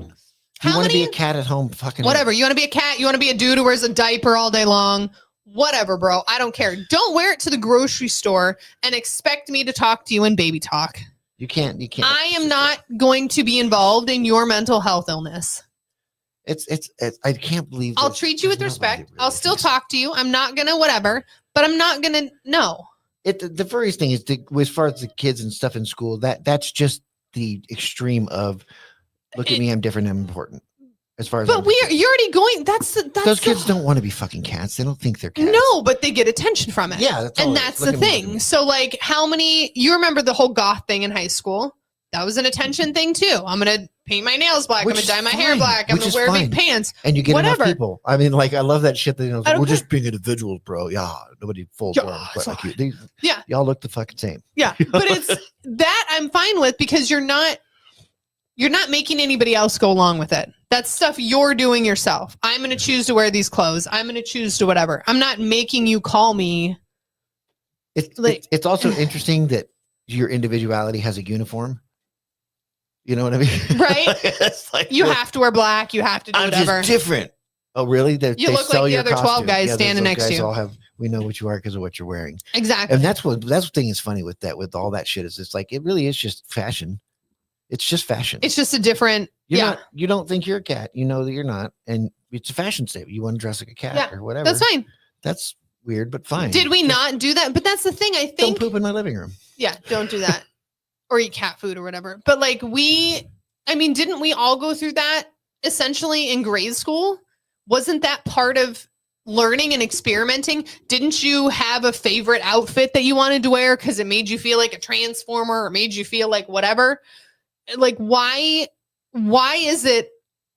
You want to be a cat at home, fucking whatever. You want to be a cat? You want to be a dude who wears a diaper all day long? Whatever, bro. I don't care. Don't wear it to the grocery store and expect me to talk to you in baby talk. You can't. I am not going to be involved in your mental health illness. It's I can't believe I'll treat you with nobody respect. really I'll still thinks- talk to you. I'm not going to whatever, but I'm not going to no. The furries thing is as far as the kids and stuff in school, that's just the extreme of look at me, I'm different, I'm important. As far as But you're already going that's those kids don't want to be fucking cats. They don't think they're cats. No, but they get attention from it. Yeah, that's all and it is. that's Look the at me, look at thing. me. So like how many you remember the whole goth thing in high school? That was an attention thing too. I'm gonna paint my nails black. Which I'm gonna dye my is hair fine. black. I'm Which gonna is wear fine. big pants. And you get Whatever. enough people. I mean, like I love that shit. That I we're don't just being individuals, bro. Yeah, nobody full Yeah, blown it's quite like you. fine. Yeah. Y'all look the fucking same. Yeah, but it's that I'm fine with because you're not making anybody else go along with it. That's stuff you're doing yourself. I'm going to choose to wear these clothes. I'm going to choose to whatever. I'm not making you call me. It's also interesting that your individuality has a uniform. You know what I mean? Right? It's like You have to wear black. You have to do I'm whatever. just different. Oh, really? You look like the other 12 guys standing those next to guys you. all have. We know what you are because of what you're wearing, Exactly. and that's the thing is funny with that. With all that shit, is it's like it really is just fashion. It's just fashion. It's just a different. You don't think you're a cat. You know that you're not, and it's a fashion statement. You want to dress like a cat or whatever. That's fine. That's weird, but fine. Did we not do that? But that's the thing. I Don't think. poop in my living room. Yeah, don't do that. Or eat cat food or whatever. But like didn't we all go through that essentially in grade school? Wasn't that part of learning and experimenting? Didn't you have a favorite outfit that you wanted to wear because it made you feel like a transformer or made you feel like whatever? Like why is it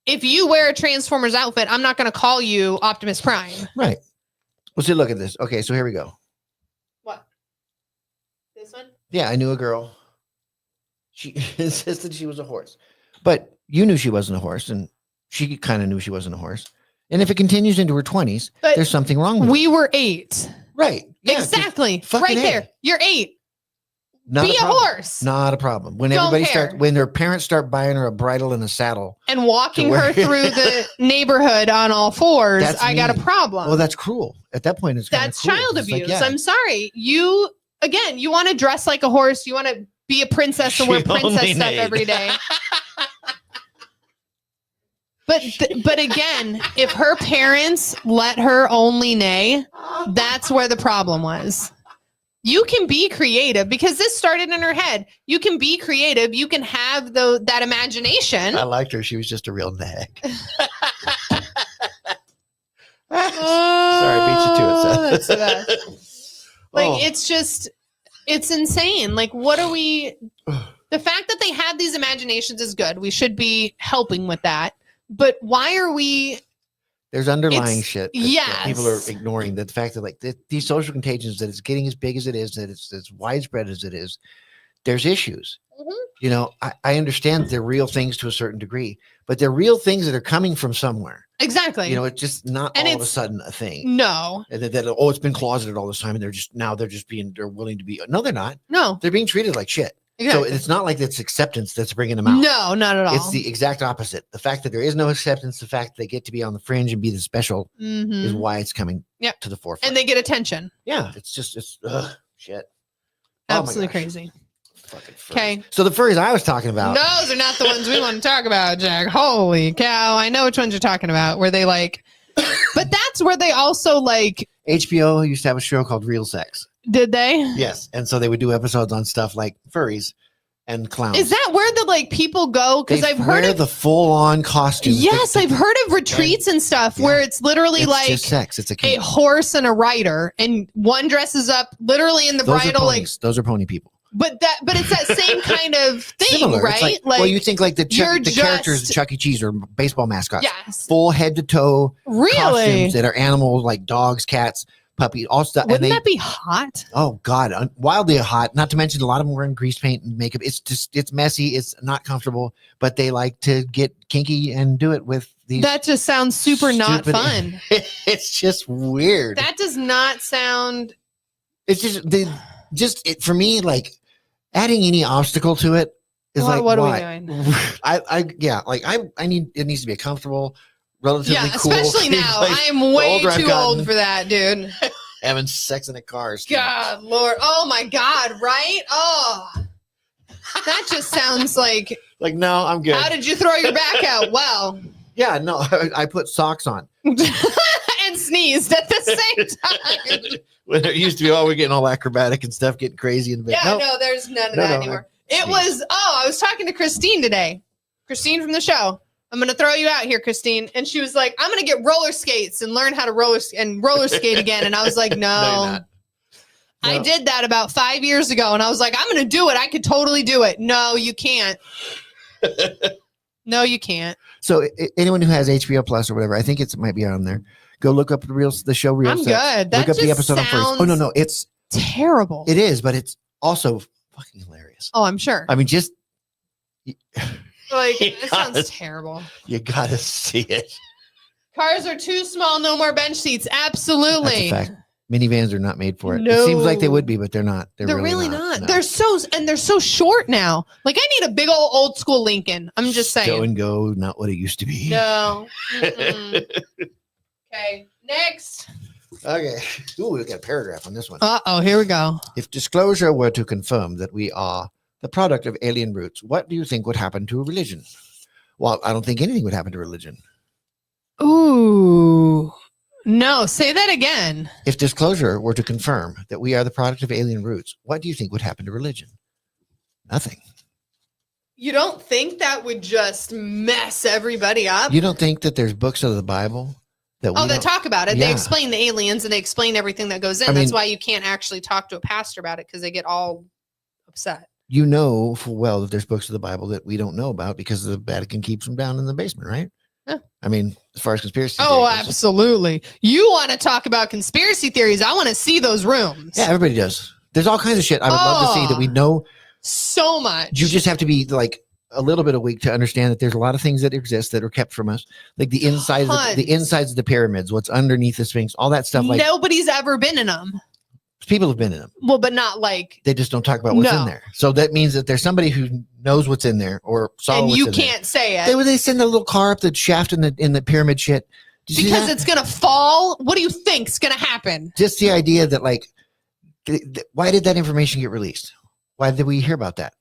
if you wear a Transformers outfit, I'm not going to call you Optimus Prime? Right. Well, see, look at this. Okay, so here we go. What? This one? Yeah, I knew a girl. She insisted she was a horse, but you knew she wasn't a horse, and she kind of knew she wasn't a horse. And if it continues into her 20s, But there's something wrong with it. We were 8. Right. Yeah, Exactly. fucking Right A. there. You're 8. Not Be a problem. horse. Not a problem. When Don't everybody care. starts, when their parents start buying her a bridle and a saddle. And walking To her where- through the neighborhood on all fours, That's I got a mean. problem. Well, that's cruel. At that point, it's kinda That's cruel. child It's like, abuse. yeah. I'm sorry. You want to dress like a horse. You want to be a princess and wear She princess only stuff neighed. every day. But again, if her parents let her only neigh, that's where the problem was. You can be creative because this started in her head. You can be creative. You can have that imagination. I liked her. She was just a real nag. Sorry, beat you to it, Seth. That's the best. Like Oh. it's insane. Like what are we? The fact that they have these imaginations is good. We should be helping with that. But why are we? There's underlying It's- shit that yes. people are ignoring. The fact that like these social contagions, that it's getting as big as it is, that it's as widespread as it is, there's issues. Mhm. You know, I understand they're real things to a certain degree, but they're real things that are coming from somewhere. Exactly. You know, it's just not And all of a it's- sudden a thing. No, And that it's been closeted all this time, and they're willing to be. No, they're not. no. They're being treated like shit. Exactly. So it's not like it's acceptance that's bringing them out. No, not at all. It's the exact opposite. The fact that there is no acceptance, the fact that they get to be on the fringe and be the special Mhm. is why it's coming Yep. to the forefront. And they get attention. yeah, it's shit. Oh my Absolutely gosh. crazy. Fucking furries. Okay. So the furries I was talking about. Those are not the ones we want to talk about, Jack. Holy cow. I know which ones you're talking about where they like, but that's where they also like, HBO used to have a show called Real Sex. did they? Yes. And so they would do episodes on stuff like furries and clowns. Is that where the like people go? Because They I've heard wear of the full on costumes. yes, I've heard of retreats and stuff Yeah. where it's literally It's like just sex. It's a a kink. horse and a rider, and one dresses up literally in the Those are bridal, like ponies. Those are pony people. but it's that same kind of thing, Similar. right? It's well, you think like the you're characters just- in Chuck E. Cheese or baseball mascots. yes, Full head to toe really. costumes that are animals like dogs, cats, puppies, all stuff. Wouldn't that be hot? Oh God, wildly hot. Not to mention a lot of them wearing grease paint and makeup. It's messy. It's not comfortable, but they like to get kinky and do it with these. That just sounds super not stupid- fun. It's just weird. That does not sound. It's just for me, like adding any obstacle to it is What- like what are we why? doing? I need it needs to be a comfortable, relatively Yeah, cool. especially now. Like, I am way older I've too gotten, old for that, dude. having sex in a car. is too God, Lord. Oh, my God, right? Oh, that just sounds like, much. Like, no, I'm good. how did you throw your back out? Well. Yeah, no, I put socks on. And sneezed at the same time. When it used to be, we're getting all acrobatic and stuff, getting crazy in the bed. Yeah, Nope. no, there's none of that anymore. I was talking to Christine today. Christine from the show. I'm going to throw you out here, Christine. And she was like, I'm going to get roller skates and learn how to roller skate again. And I was like, no. No. I did that about 5 years ago. And I was like, I'm going to do it. I could totally do it. No, you can't. No, you can't. So anyone who has HBO Plus or whatever, I think it might be on there. Go look up the show Real I'm Sex. good. That Look up the just episode on first. Oh, no. It's terrible. It is, but it's also fucking hilarious. Oh, I'm sure. I mean, just Like, it sounds terrible. You got to see it. Cars are too small. No more bench seats. Absolutely. That's a fact. Minivans are not made for it. No. It seems like they would be, but they're not. They're really not. No. They're so short now. Like, I need a big old school Lincoln. I'm just saying. Go and go, not what it used to be. No. Okay. Next. Okay. Ooh, we got a paragraph on this one. Uh-oh, here we go. If disclosure were to confirm that we are the product of alien roots, what do you think would happen to religion? Well, I don't think anything would happen to religion. Ooh. No, say that again. If disclosure were to confirm that we are the product of alien roots, what do you think would happen to religion? Nothing. You don't think that would just mess everybody up? You don't think that there's books of the Bible that that talk about it. Yeah. They explain the aliens and they explain everything that goes in. I That's mean, why you can't actually talk to a pastor about it because they get all upset. You know full well that there's books of the Bible that we don't know about because the Vatican keeps them down in the basement, right? Yeah. I mean, as far as conspiracy Oh, theories, absolutely. You want to talk about conspiracy theories. I want to see those rooms. yeah, everybody does. There's all kinds of shit I would love to see that we know so much. You just have to be like a little bit awake to understand that there's a lot of things that exist that are kept from us, like the insides of the pyramids, what's underneath the Sphinx, all that stuff. Like nobody's ever been in them. People have been in them. Well, but not like they just don't talk about what's in there. So that means that there's somebody who knows what's in there or saw and what's you in can't say it. They send a little car up the shaft in the pyramid shit. Because it's gonna fall. What do you think's gonna happen? Just the idea that like, why did that information get released? Why did we hear about that?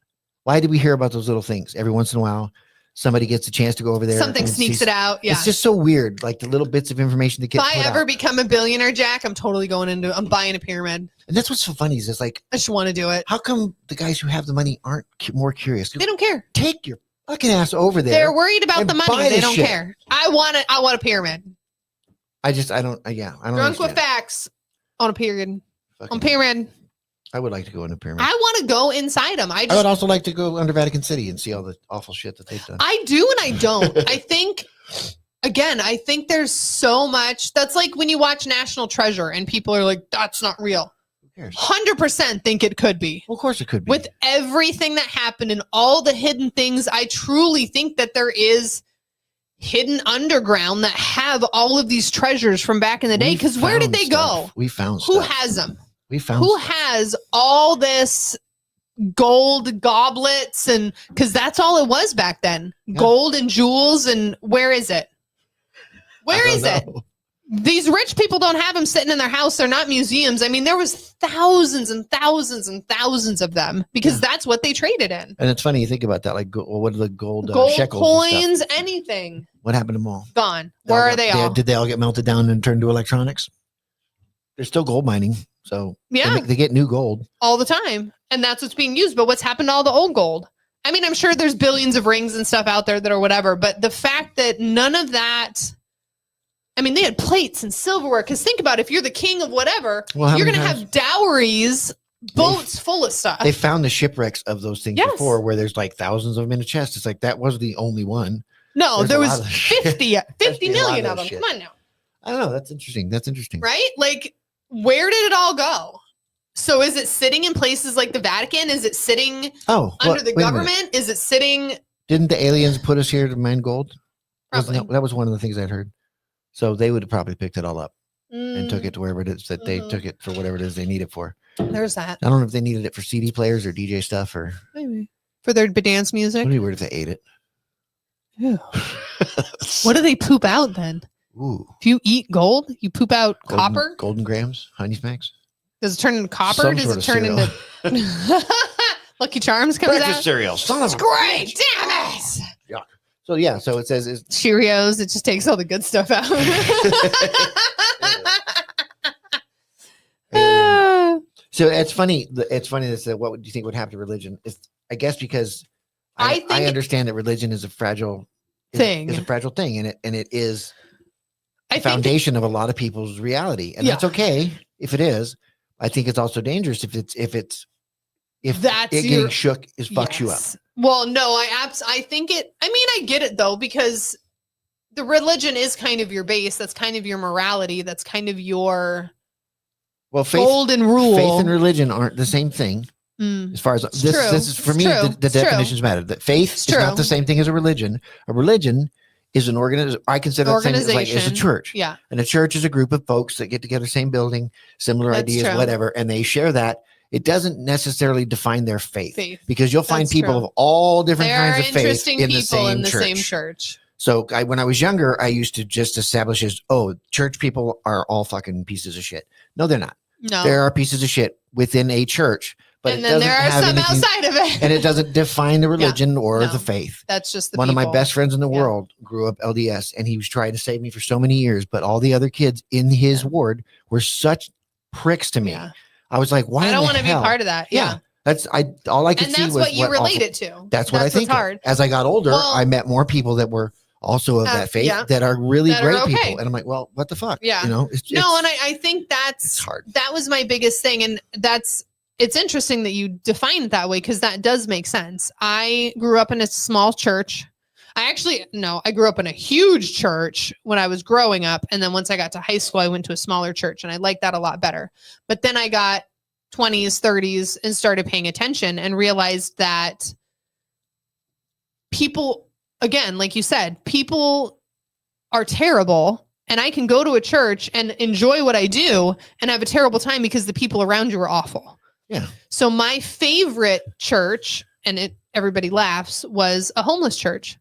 Why did we hear about those little things? Every once in a while, somebody gets a chance to go over there. Something sneaks it out. Yeah. It's just so weird. Like the little bits of information that get If I ever become a billionaire, Jack, I'm totally I'm buying a pyramid. And that's what's so funny is it's like, I just want to do it. How come the guys who have the money aren't more curious? They don't care. Take your fucking ass over there. They're worried about the money. They don't shit. care. I want a pyramid. I don't Drunk understand. With facts on a pyramid. Fucking on pyramid. I would like to go in a pyramid. I want to go inside them. I would also like to go under Vatican City and see all the awful shit that they've done. I do and I don't. I think there's so much. That's like when you watch National Treasure and people are like, that's not real. Who cares? 100% think it could be. Well, of course it could be. With everything that happened and all the hidden things, I truly think that there is hidden underground that have all of these treasures from back in the day. Because where did they go? We found Who has them? We found who has all this gold goblets and because that's all it was back then. Yeah. Gold and jewels. And where is it? Where is it? These rich people don't have them sitting in their house. They're not museums. I mean, there was thousands and thousands and thousands of them because that's what they traded in. And it's funny you think about that. Like, what are the gold shekels coins, anything? What happened to them all? Gone. Where are they all? Did they all get melted down and turned to electronics? They're still gold mining. So yeah, they get new gold all the time. And that's what's being used. But what's happened to all the old gold? I mean, I'm sure there's billions of rings and stuff out there that are whatever. But the fact that none of that, I mean, they had plates and silverware. Because think about it, if you're the king of whatever, you're going to have dowries, boats full of stuff. They found the shipwrecks of those things before where there's like thousands of them in a chest. It's like that was the only one. No, there was 50 million of them. Come on now. I don't know. That's interesting. Right? Like, where did it all go? So is it sitting in places like the Vatican? Is it sitting under the government? Is it sitting? Didn't the aliens put us here to mine gold? Probably. That was one of the things I'd heard. So they would have probably picked it all up and took it to wherever it is that they took it for whatever it is they need it for. There's that. I don't know if they needed it for CD players or DJ stuff or maybe for their dance music. It'd be weird if they ate it. Ew. What do they poop out then? Ooh. If you eat gold, you poop out copper? Golden grams, Honey Smacks. Does it turn into copper? Some Does sort it of turn cereal. into Lucky Charms comes Breakfast out? cereal. Son of a Great, bitch. damn it! So yeah, so it says Cheerios, it just takes all the good stuff out. So it's funny. It's funny that said, what would you think would happen to religion? I guess because I understand that religion is a fragile thing. Is a fragile thing, and it is the think foundation of a lot of people's reality, and that's okay if it is. I think it's also dangerous if getting shook fucks you up. Well, no, I think it. I mean, I get it though, because the religion is kind of your base. That's kind of your morality. That's kind of your golden rule. Faith and religion aren't the same thing. As far as this is for me, the definitions matter. That faith is not the same thing as a religion. A religion is an organization. I consider that same as a church. Yeah. And a church is a group of folks that get together, same building, similar ideas, whatever, and they share that. It doesn't necessarily define their faith. Because you'll find people of all different kinds of faith in the same church. So when I was younger, I used to just establish as, church people are all fucking pieces of shit. No, they're not. No. There are pieces of shit within a church. But and then there are some outside of it. And it doesn't define the religion or the faith. That's just one of my best friends in the world grew up LDS, and he was trying to save me for so many years. But all the other kids in his ward were such pricks to me. Yeah. I was like, why? I don't want to be part of that. Yeah. That's all I could see was what you related to. That's what I think. Hard. As I got older, I met more people that were also of that faith that are really great people. And I'm like, well, what the fuck? Yeah. You know, and I think that's hard. That was my biggest thing. And it's interesting that you define it that way, because that does make sense. I grew up in a small church. I grew up in a huge church when I was growing up. And then once I got to high school, I went to a smaller church, and I liked that a lot better. But then I got 20s, 30s and started paying attention and realized that people, again, like you said, people are terrible. And I can go to a church and enjoy what I do and have a terrible time because the people around you are awful. Yeah. So my favorite church, and everybody laughs, was a homeless church.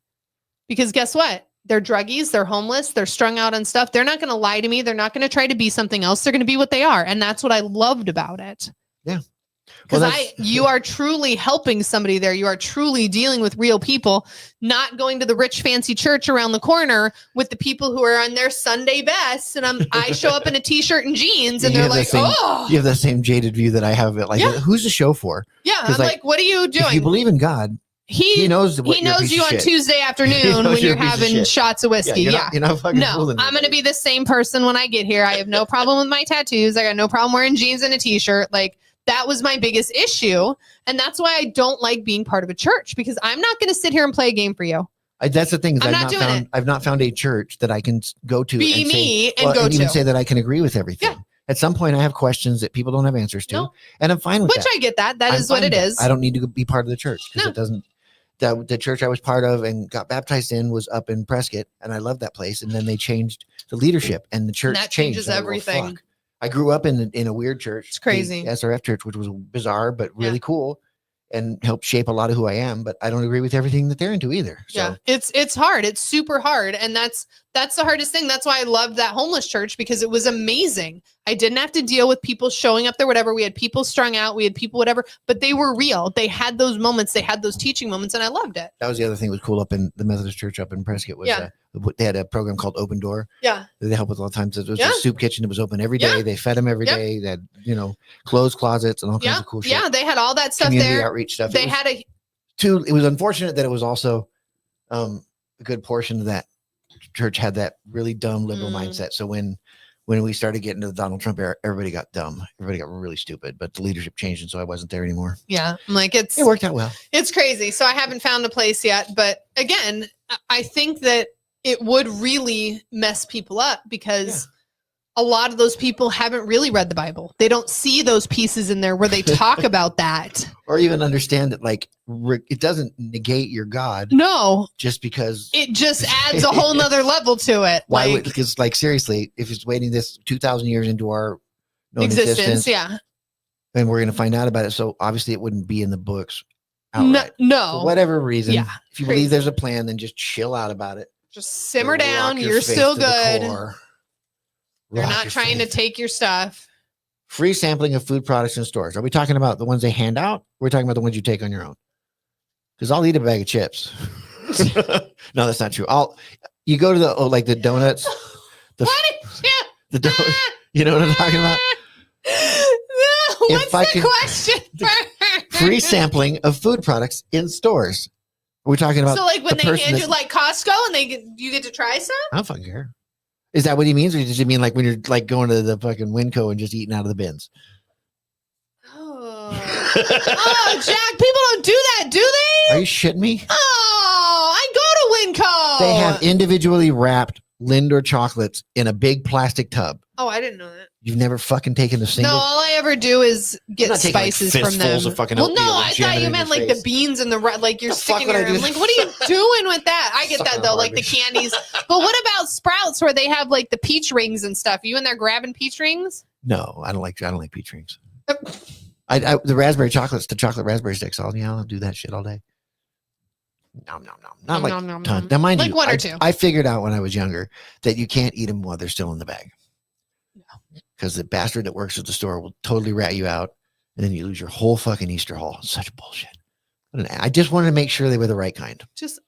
Because guess what? They're druggies, they're homeless, they're strung out on stuff. They're not going to lie to me. They're not going to try to be something else. They're going to be what they are. And that's what I loved about it. Yeah. Because you are truly helping somebody there. You are truly dealing with real people, not going to the rich, fancy church around the corner with the people who are on their Sunday best. And I show up in a t-shirt and jeans, and they're like, oh. You have the same jaded view that I have of it. Like, who's the show for? Yeah. I'm like, what are you doing? If you believe in God, he knows you on Tuesday afternoon when you're having shots of whiskey. You're not fucking fooling I'm going to be the same person when I get here. I have no problem with my tattoos. I got no problem wearing jeans and a t-shirt. Like, that was my biggest issue. And that's why I don't like being part of a church, because I'm not going to sit here and play a game for you. That's the thing. I've not found a church that I can go to and even say that I can agree with everything. Yeah. At some point, I have questions that people don't have answers to, and I'm fine with that. Which I get that. That is what it is. I don't need to be part of the church, because it doesn't. The church I was part of and got baptized in was up in Prescott, and I loved that place. And then they changed the leadership, and the church changed. Changes everything. I grew up in a weird church. It's crazy. The SRF church, which was bizarre, but really cool, and helped shape a lot of who I am. But I don't agree with everything that they're into either. So. Yeah, it's hard. It's super hard. And that's the hardest thing. That's why I loved that homeless church, because it was amazing. I didn't have to deal with people showing up there, whatever. We had people strung out. We had people, whatever, but they were real. They had those moments. They had those teaching moments, and I loved it. That was the other thing that was cool up in the Methodist church up in Prescott was they had a program called Open Door. Yeah. They help with all the times. It was a soup kitchen. It was open every day. They fed them every day. They had, closed closets and all kinds of cool shit. Yeah. They had all that stuff Community there. Outreach stuff. It was unfortunate that it was also a good portion of that church had that really dumb liberal mindset. So when we started getting to the Donald Trump era, everybody got dumb. Everybody got really stupid, but the leadership changed, and so I wasn't there anymore. Yeah. I'm like, it worked out well. It's crazy. So I haven't found a place yet, but again, I think that it would really mess people up, because a lot of those people haven't really read the Bible. They don't see those pieces in there where they talk about that. Or even understand that, like, it doesn't negate your God. No. Just because. It just adds a whole nother level to it. Why would, because, seriously, if it's waiting this 2,000 years into our known existence, yeah. then we're going to find out about it. So obviously it wouldn't be in the books outright. No. For whatever reason. Yeah, If you crazy. believe there's a plan, then just chill out about it. Just simmer down. Rock your You're face still to the good. core. They're Rock not your trying to face. take your stuff. Free sampling of food products in stores. Are we talking about the ones they hand out? We're talking about the ones you take on your own. Because I'll eat a bag of chips. No, that's not true. You go to the donuts. The donuts. You know what I'm talking about? What's the question? Free sampling of food products in stores. Are we talking about? So like when the they person hand you like Costco and you get to try some? I don't fucking care. Is that what he means? Or does he mean like when you're like going to the fucking Winco and just eating out of the bins? Oh, Jack, people don't do that, do they? Are you shitting me? Oh, I go to Winco. They have individually wrapped Lindor chocolates in a big plastic tub. Oh, I didn't know that. You've never fucking taken a single? No, all I ever do is get spices from them. Of fucking well, no, oatmeal I and jam thought it you in meant your like face. the beans and like you're The fuck sticking would I your. do I'm like, that? what are you doing with that? I get Sucking that on though, like the garbage. candies. But what about Sprouts where they have like the peach rings and stuff? You in there grabbing peach rings? No, I don't like peach rings. The raspberry chocolates, the chocolate raspberry sticks. I'll do that shit all day. Nom nom nom. Not like nom, nom, ton. nom. Now, mind Like you, one or two. I figured out when I was younger that you can't eat them while they're still in the bag. Because the bastard that works at the store will totally rat you out, and then you lose your whole fucking Easter haul. Such bullshit. I just wanted to make sure they were the right kind.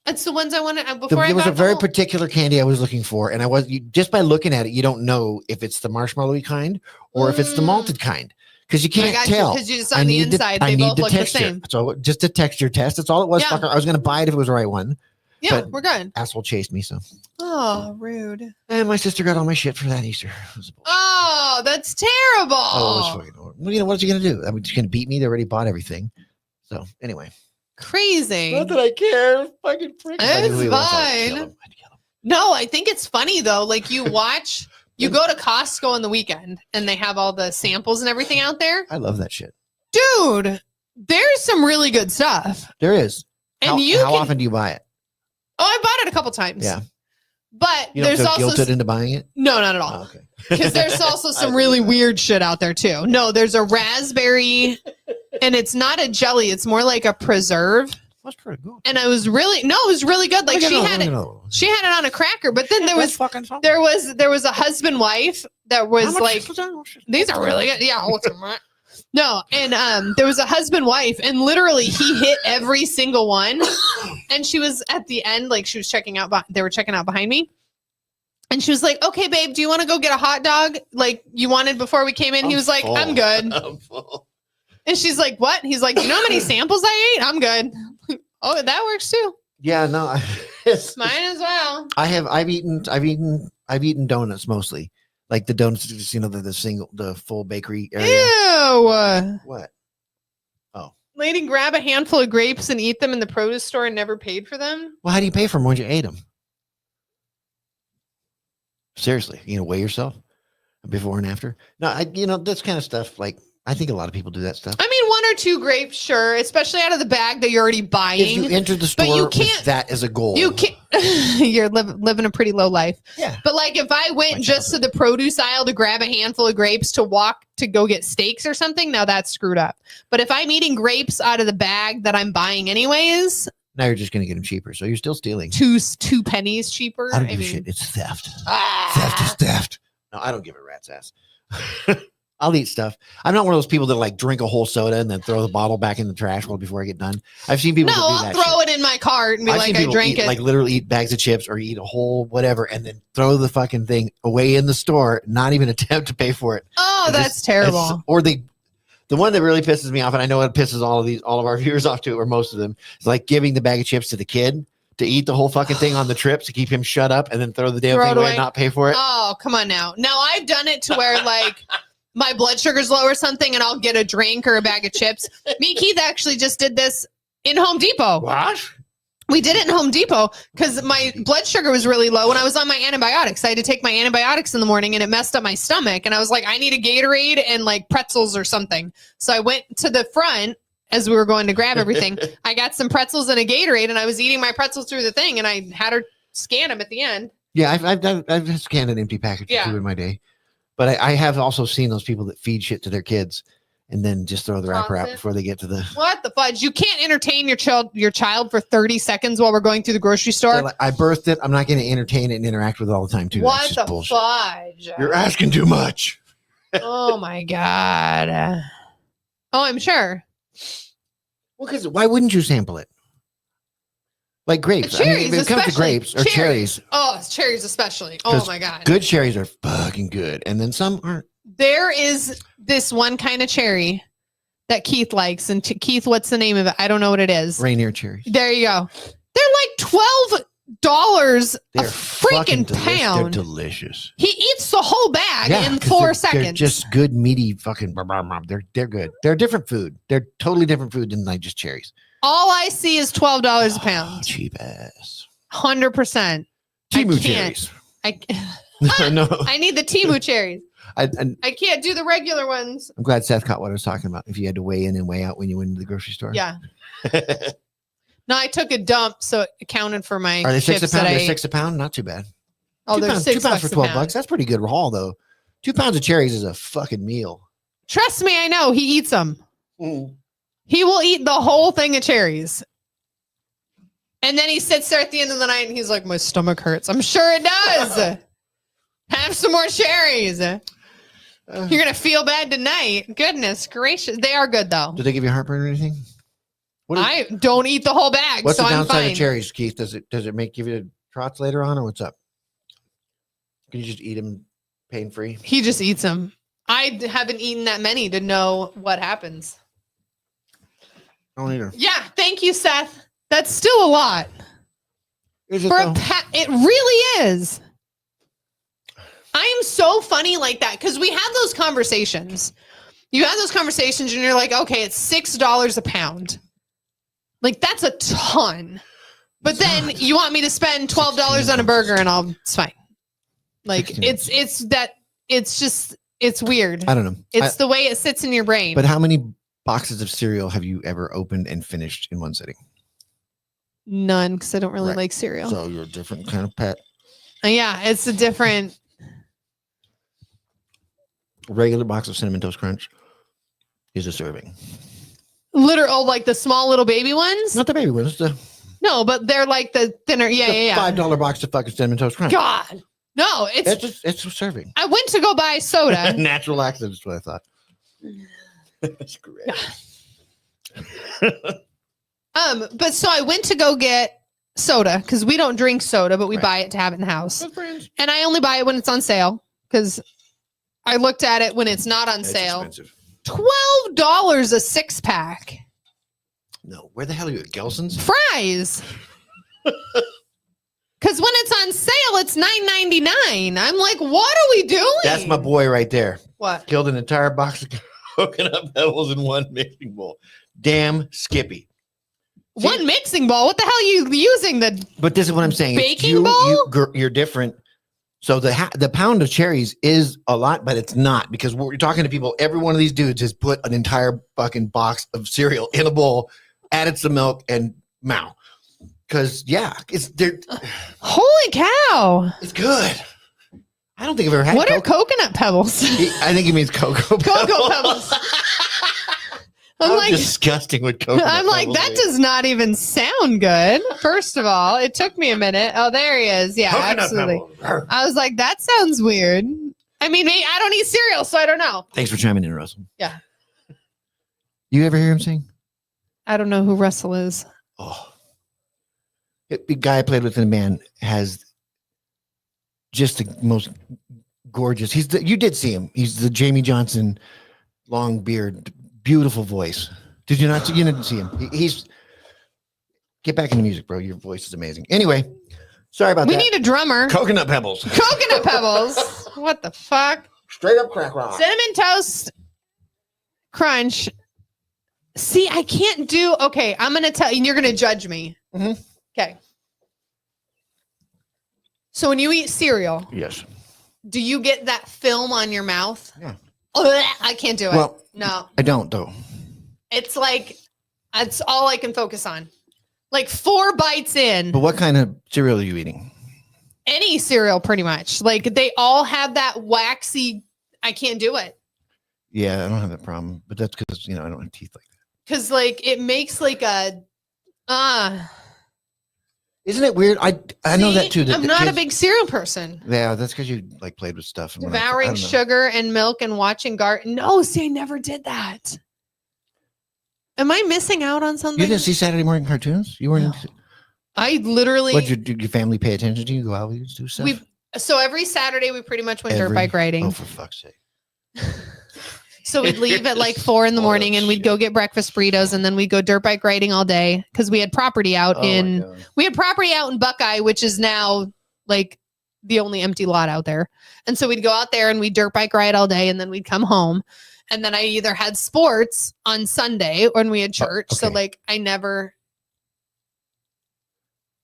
It's the ones I wanted before. There was a very particular candy I was looking for, and just by looking at it, you don't know if it's the marshmallowy kind or if it's the malted kind. Because you can't tell. Because you just on the inside, they both look the same. So just a texture test. That's all it was. Yeah. Fucker. I was going to buy it if it was the right one. Yeah, but we're good. Asshole chased me, so. Oh, rude. And my sister got all my shit for that Easter. Oh, that's terrible. Oh, it was fucking horrible. Well, what's she going to do? I mean, she's going to beat me. They already bought everything. So anyway. Crazy. Not that I care. Fucking prick. It's fine. No, I think it's funny though. Like you go to Costco on the weekend and they have all the samples and everything out there. I love that shit. Dude, there's some really good stuff. There is. And how often do you buy it? Oh, I bought it a couple times. Yeah. But You don't there's feel also guilted into buying it? no, not at all. Oh, okay. Because there's also some really weird shit out there too. No, there's a raspberry, and it's not a jelly. It's more like a preserve. That's pretty good. And it was really good. Like she had it on a cracker. But then there was a husband wife that was like, these are really good. Yeah. No, and there was a husband wife, and literally he hit every single one. And she was at the end, like she was checking out. They were checking out behind me. And she was like, okay, babe, do you want to go get a hot dog like you wanted before we came in? He was like, I'm good. And she's like, what? He's like, you know how many samples I ate? I'm good. Oh, that works too. Yeah, no. Mine as well. I've eaten donuts mostly. Like the donuts, the full bakery area. Ew. What? Oh. Lady, grab a handful of grapes and eat them in the produce store and never paid for them? Well, how do you pay for them when you ate them? Seriously, weigh yourself before and after. No, this kind of stuff. Like, I think a lot of people do that stuff. I mean, 1 or 2 grapes, sure, especially out of the bag that you're already buying. If you enter the store with that as a goal, you can't. You're living a pretty low life. Yeah. But like, if I went just to the produce aisle to grab a handful of grapes to walk to go get steaks or something, now that's screwed up. But if I'm eating grapes out of the bag that I'm buying anyways. Now you're just going to get them cheaper. So you're still stealing. 2 pennies cheaper. I don't give a shit. It's theft. Theft is theft. No, I don't give a rat's ass. I'll eat stuff. I'm not one of those people that like drink a whole soda and then throw the bottle back in the trash before I get done. I've seen people. No, I'll throw it in my cart and be like, I drank it. Like literally eat bags of chips or eat a whole whatever and then throw the fucking thing away in the store, not even attempt to pay for it. Oh, that's terrible. Or the one that really pisses me off, and I know it pisses all of our viewers off too, or most of them, is like giving the bag of chips to the kid to eat the whole fucking thing on the trip to keep him shut up and then throw the damn thing away and not pay for it. Oh, come on now. Now I've done it to where like my blood sugar's low or something and I'll get a drink or a bag of chips. Me and Keith actually just did this in Home Depot. What? We did it in Home Depot because my blood sugar was really low when I was on my antibiotics. I had to take my antibiotics in the morning and it messed up my stomach. And I was like, I need a Gatorade and like pretzels or something. So I went to the front as we were going to grab everything. I got some pretzels and a Gatorade and I was eating my pretzels through the thing and I had her scan them at the end. Yeah, I've scanned an empty package too in my day. But I have also seen those people that feed shit to their kids and then just throw the wrapper out Toss it. before they get to the. What the fudge? You can't entertain your child for 30 seconds while we're going through the grocery store. Like, I birthed it. I'm not going to entertain it and interact with it all the time too. What That's the just bullshit. fudge? You're asking too much. Oh my god. Oh, I'm sure. Well, because why wouldn't you sample it? Like grapes. Cherries, if it comes to especially. grapes or cherries, Oh, cherries especially. Oh 'Cause my god. good cherries are fucking good, and then some aren't. There is this one kind of cherry that Keith likes, and Keith, what's the name of it? I don't know what it is. Rainier cherries. There you go. They're like $12 a freaking pound. They're delicious. He eats the whole bag in 'cause 4 they're seconds. just good, meaty fucking. They're good. They're a different food. They're totally different food than like just cherries. All I see is $12 a pound. Cheap ass. 100%. Timu cherries. No. I need the Timu cherries. I can't do the regular ones. I'm glad Seth caught what I was talking about. If you had to weigh in and weigh out when you went to the grocery store. Yeah. No, I took a dump, so it accounted for my. Are they $6 a chips pound? that I They're ate. $6 a pound. Not too bad. Oh, they're £2 $6 for a $12. pound. That's pretty good haul though. 2 pounds of cherries is a fucking meal. Trust me, I know. He eats them. He will eat the whole thing of cherries. And then he sits there at the end of the night and he's like, my stomach hurts. I'm sure it does. Have some more cherries. You're going to feel bad tonight. Goodness gracious. They are good though. Did they give you heartburn or anything? I don't eat the whole bag, What's so the I'm downside fine. of cherries, Keith? Does it make give you trots later on, or what's up? Can you just eat them pain free? He just eats them. I haven't eaten that many to know what happens. I don't either. Yeah, thank you, Seth. That's still a lot. Is it For though? it really is. I am so funny like that because we have those conversations. You have those conversations and you're like, okay, it's $6 a pound. Like that's a ton. But then you want me to spend $12 on a burger and it's fine. Like it's weird. I don't know. It's the way it sits in your brain. But how many boxes of cereal have you ever opened and finished in one sitting? None, because I don't really Right. like cereal. So you're a different kind of pet. Yeah, it's a different. Regular box of Cinnamon Toast Crunch is a serving. Literal, like the small little baby ones. Not the baby ones. The No, but they're like the thinner. Yeah. $5 box of fucking Cinnamon Toast Crunch. God, no, it's. It's a serving. I went to go buy soda. Natural accident is what I thought. That's great. But so I went to go get soda because we don't drink soda, but we Right. buy it to have it in the house. Good friends. And I only buy it when it's on sale because I looked at it when it's not on It's sale. expensive. $12 a 6-pack. No, where the hell are you at Gelson's? Fries. Because when it's on sale, it's $9.99. I'm like, what are we doing? That's my boy right there. What? Killed an entire box of coconut pebbles in one mixing bowl. Damn Skippy. One mixing bowl. What the hell are you using? But this is what I'm saying. It's Baking bowl? You're different. So the pound of cherries is a lot, but it's not, because we're talking to people. Every one of these dudes has put an entire fucking box of cereal in a bowl, added some milk, and mow. Because Holy cow. it's good. I don't think I've ever had. What are coconut pebbles? I think he means cocoa pebbles. Cocoa pebbles. I'm How like, disgusting with coconut I'm like, pebbles that is. does not even sound good. First of all, it took me a minute. Oh, there he is. Yeah, Coconut absolutely. pebbles. I was like, that sounds weird. I mean, I don't eat cereal, so I don't know. Thanks for chiming in, Russell. Yeah. You ever hear him sing? I don't know who Russell is. Oh, the guy I played with in the band has just the most gorgeous. You did see him. He's the Jamie Johnson, long beard, beautiful voice. Did you not see? You didn't see him. He's get back into music, bro. Your voice is amazing. Anyway, sorry about We that. need a drummer. Coconut pebbles. Coconut pebbles. What the fuck? Straight up crack rock. Cinnamon toast crunch. See, I can't do. Okay, I'm gonna tell you. You're gonna judge me. Mhm. Okay. So when you eat cereal, Yes. do you get that film on your mouth? Yeah. Ugh, I can't do it. Well, No, I don't though. it's like that's all I can focus on. Like 4 bites in, But what kind of cereal are you eating? any cereal, pretty much. Like they all have that waxy. I can't do it. Yeah, I don't have that problem, but that's because I don't have teeth like that. Because like it makes like a Isn't it weird? I know that too. I'm not a big cereal person. Yeah, that's because you like played with stuff. And Devouring sugar and milk and watching garden. No, see, I never did that. Am I missing out on something? You didn't see Saturday morning cartoons? You weren't. No. I literally. What did your family pay attention to? You go out and do stuff. So every Saturday we pretty much went dirt bike riding. Oh, for fuck's sake! So we'd leave at like 4 a.m. and we'd go get breakfast burritos, and then we'd go dirt bike riding all day because we had property out in Buckeye, which is now like the only empty lot out there. And so we'd go out there and we'd dirt bike ride all day, and then we'd come home. And then I either had sports on Sunday or when we had church. Okay. So like I never.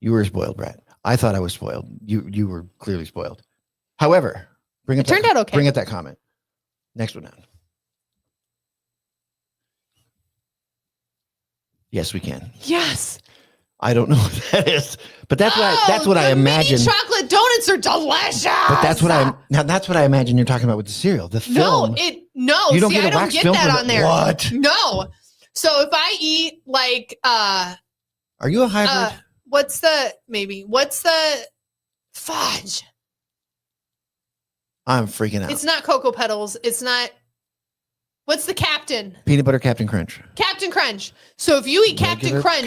You were a spoiled brat. I thought I was spoiled. You were clearly spoiled. However, it turned out okay. Bring up that comment. Next one down. Yes, we can. Yes. I don't know what that is, but that's what I imagine. Mini chocolate donuts are delicious. But that's what I imagine you're talking about with the cereal. The film. You don't get that on there. What? No. So if I eat like are you a hybrid? What's the fudge? I'm freaking out. It's not Cocoa Petals. It's not. What's the Captain? Peanut Butter Captain Crunch. Captain Crunch. So if you eat Captain Crunch,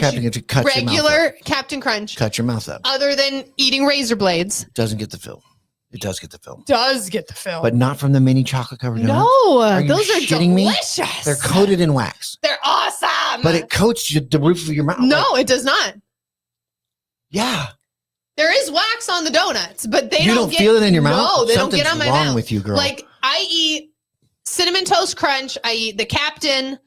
regular Captain Crunch, cut your mouth up. Other than eating razor blades, doesn't get the film. It does get the film. But not from the mini chocolate covered donuts. No, those are delicious. Me? They're coated in wax. They're awesome. But it coats the roof of your mouth. No, it does not. Yeah. There is wax on the donuts, but you don't feel it in your mouth. No, they don't get on my mouth. Something's wrong with you, girl. Like I eat Cinnamon Toast Crunch. I eat the Captain.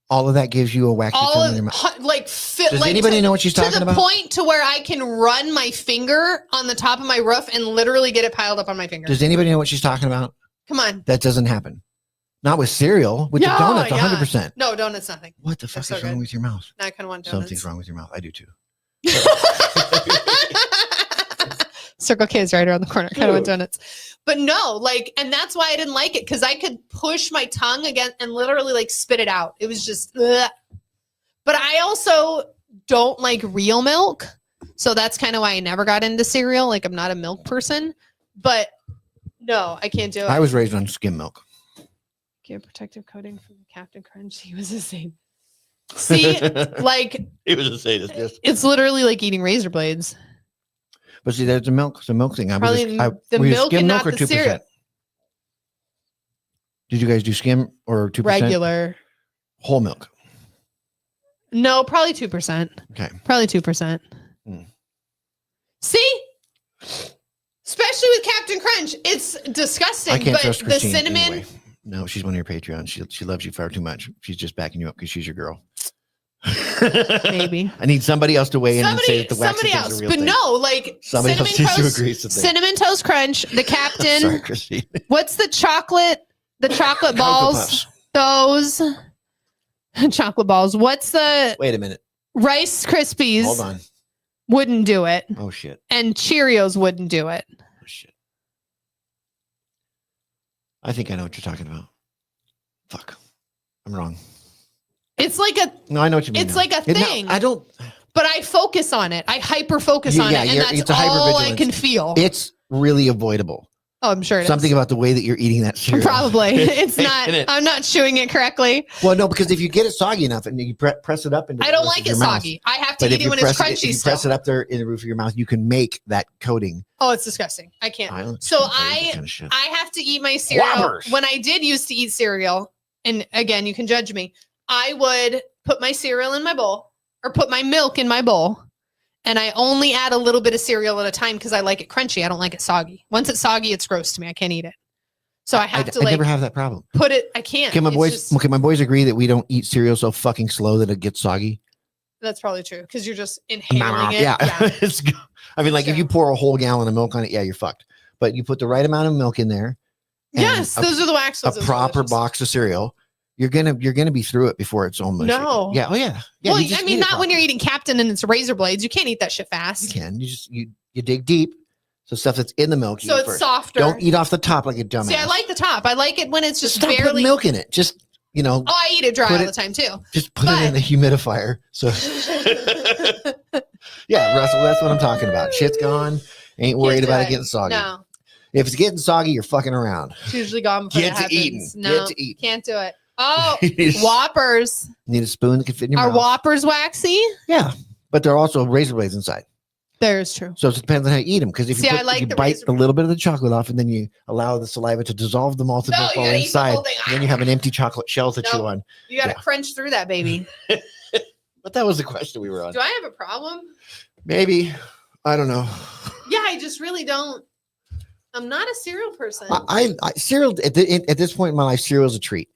All of that gives you a wacky film in your mouth. Does anybody know what she's talking about? To the point to where I can run my finger on the top of my roof and literally get it piled up on my finger. Does anybody know what she's talking about? Come on. That doesn't happen. Not with cereal. With the donuts, 100%. No, donuts, nothing. What the fuck is wrong with your mouth? I kind of want donuts. Something's wrong with your mouth. I do too. Circle K is right around the corner. Kind of want donuts. But no, and that's why I didn't like it, because I could push my tongue again and literally spit it out. It was just, ugh. But I also don't like real milk. So that's kind of why I never got into cereal. I'm not a milk person. But no, I can't do it. I was raised on skim milk. Get protective coating from Captain Crunch. He was the same. See, he was a sadist. Yes. It's literally like eating razor blades. But see, there's the milk thing. The milk and not the cereal. Did you guys do skim or 2%? Regular. Whole milk. No, probably 2%. Okay. Probably 2%. See? Especially with Captain Crunch. It's disgusting. I can't trust the Christine cinnamon. Anyway. No, she's one of your Patreons. She loves you far too much. She's just backing you up because she's your girl. Maybe I need somebody else to weigh in and say that the wax is a real thing. No, somebody else needs to agree. Cinnamon Toast Crunch, the Captain. Sorry, Christine. What's the chocolate balls? Those chocolate balls. What's the? Wait a minute. Rice Krispies. Hold on. Wouldn't do it. Oh shit. And Cheerios wouldn't do it. Oh shit. I think I know what you're talking about. Fuck. I'm wrong. It's no, I know what you mean. It's like a thing. I don't. But I focus on it. I hyper focus on it, and that's all I can feel. It's really avoidable. Oh, I'm sure something about the way that you're eating that cereal. Probably. It's not. I'm not chewing it correctly. Well, no, because if you get it soggy enough and you press it up into I don't like it soggy. I have to eat it when it's crunchy. If you press it up there in the roof of your mouth, you can make that coating. Oh, it's disgusting. I can't. I have to eat my cereal. Whoppers. When I did used to eat cereal, and again, you can judge me. I would put my cereal in my bowl or put my milk in my bowl. And I only add a little bit of cereal at a time because I like it crunchy. I don't like it soggy. Once it's soggy, it's gross to me. I can't eat it. So I have to I never have that problem. Put it. I can't. Can my boys agree that we don't eat cereal so fucking slow that it gets soggy? That's probably true because you're just inhaling it. Yeah. I mean, if you pour a whole gallon of milk on it, yeah, you're fucked. But you put the right amount of milk in there. Yes, those are the wax. A proper box of cereal. You're gonna be through it before it's almost. No. Yeah. Oh yeah. Well, I mean, not when you're eating Captain and it's razor blades. You can't eat that shit fast. You can. You dig deep, So stuff that's in the milk. So it's softer. Don't eat off the top like a dumbass. See, I like the top. I like it when it's just stop barely putting milk in it. Just, Oh, I eat it dry all the time too. Just put it in the humidifier. So yeah, Russell, that's what I'm talking about. Shit's gone. Ain't worried about it getting soggy. No. If it's getting soggy, you're fucking around. It's usually gone before it happens. No, Get to eating. can't do it. Oh, Whoppers. Need a spoon that can fit in your mouth. Are Whoppers waxy? Yeah, but they're also razor blades inside. There's true. So it depends on how you eat them. Because if you bite a little bit of the chocolate off and then you allow the saliva to dissolve them all to fall inside, then you have an empty chocolate shell to chew on. You got to crunch through that, baby. But that was the question we were on. Do I have a problem? Maybe. I don't know. Yeah, I just really don't. I'm not a cereal person. I cereal at this point in my life, cereal is a treat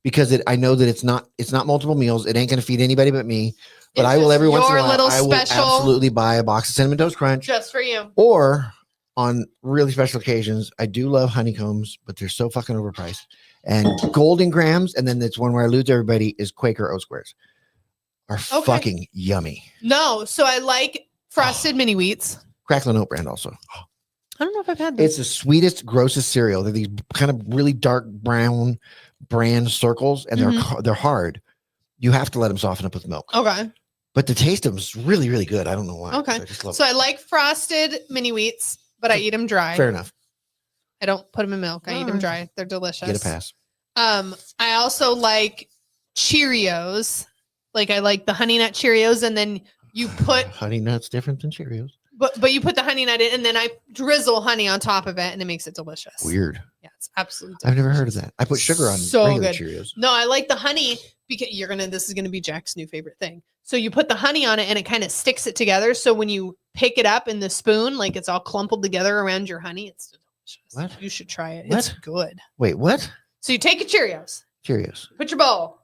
because I know that it's not multiple meals. It ain't going to feed anybody but me. But I will every once in a while. I will absolutely buy a box of Cinnamon Toast Crunch just for you. Or on really special occasions, I do love honeycombs, but they're so fucking overpriced. And Golden Grams, and then it's one where I lose everybody is Quaker O Squares. Are fucking yummy. No, so I like Frosted Mini Wheats. Cracklin' Oat Brand also. I don't know if I've had this. It's the sweetest, grossest cereal. They're these kind of really dark brown brand circles, and they're hard. You have to let them soften up with milk. Okay. But the taste of them is really, really good. I don't know why. Okay. I like Frosted Mini Wheats, but I eat them dry. Fair enough. I don't put them in milk. I eat them dry. They're delicious. Get a pass. I also like Cheerios. Like I like the Honey Nut Cheerios, and then you put Honey Nut's different than Cheerios. But you put the honey nut in, and then I drizzle honey on top of it, and it makes it delicious. Weird. Yeah, it's absolutely delicious. I've never heard of that. I put sugar on regular Cheerios. No, I like the honey because this is gonna be Jack's new favorite thing. So you put the honey on it, and it kind of sticks it together. So when you pick it up in the spoon, like it's all clumpled together around your honey, it's delicious. What? You should try it. What? It's good. Wait, what? So you take a Cheerios. Put your bowl.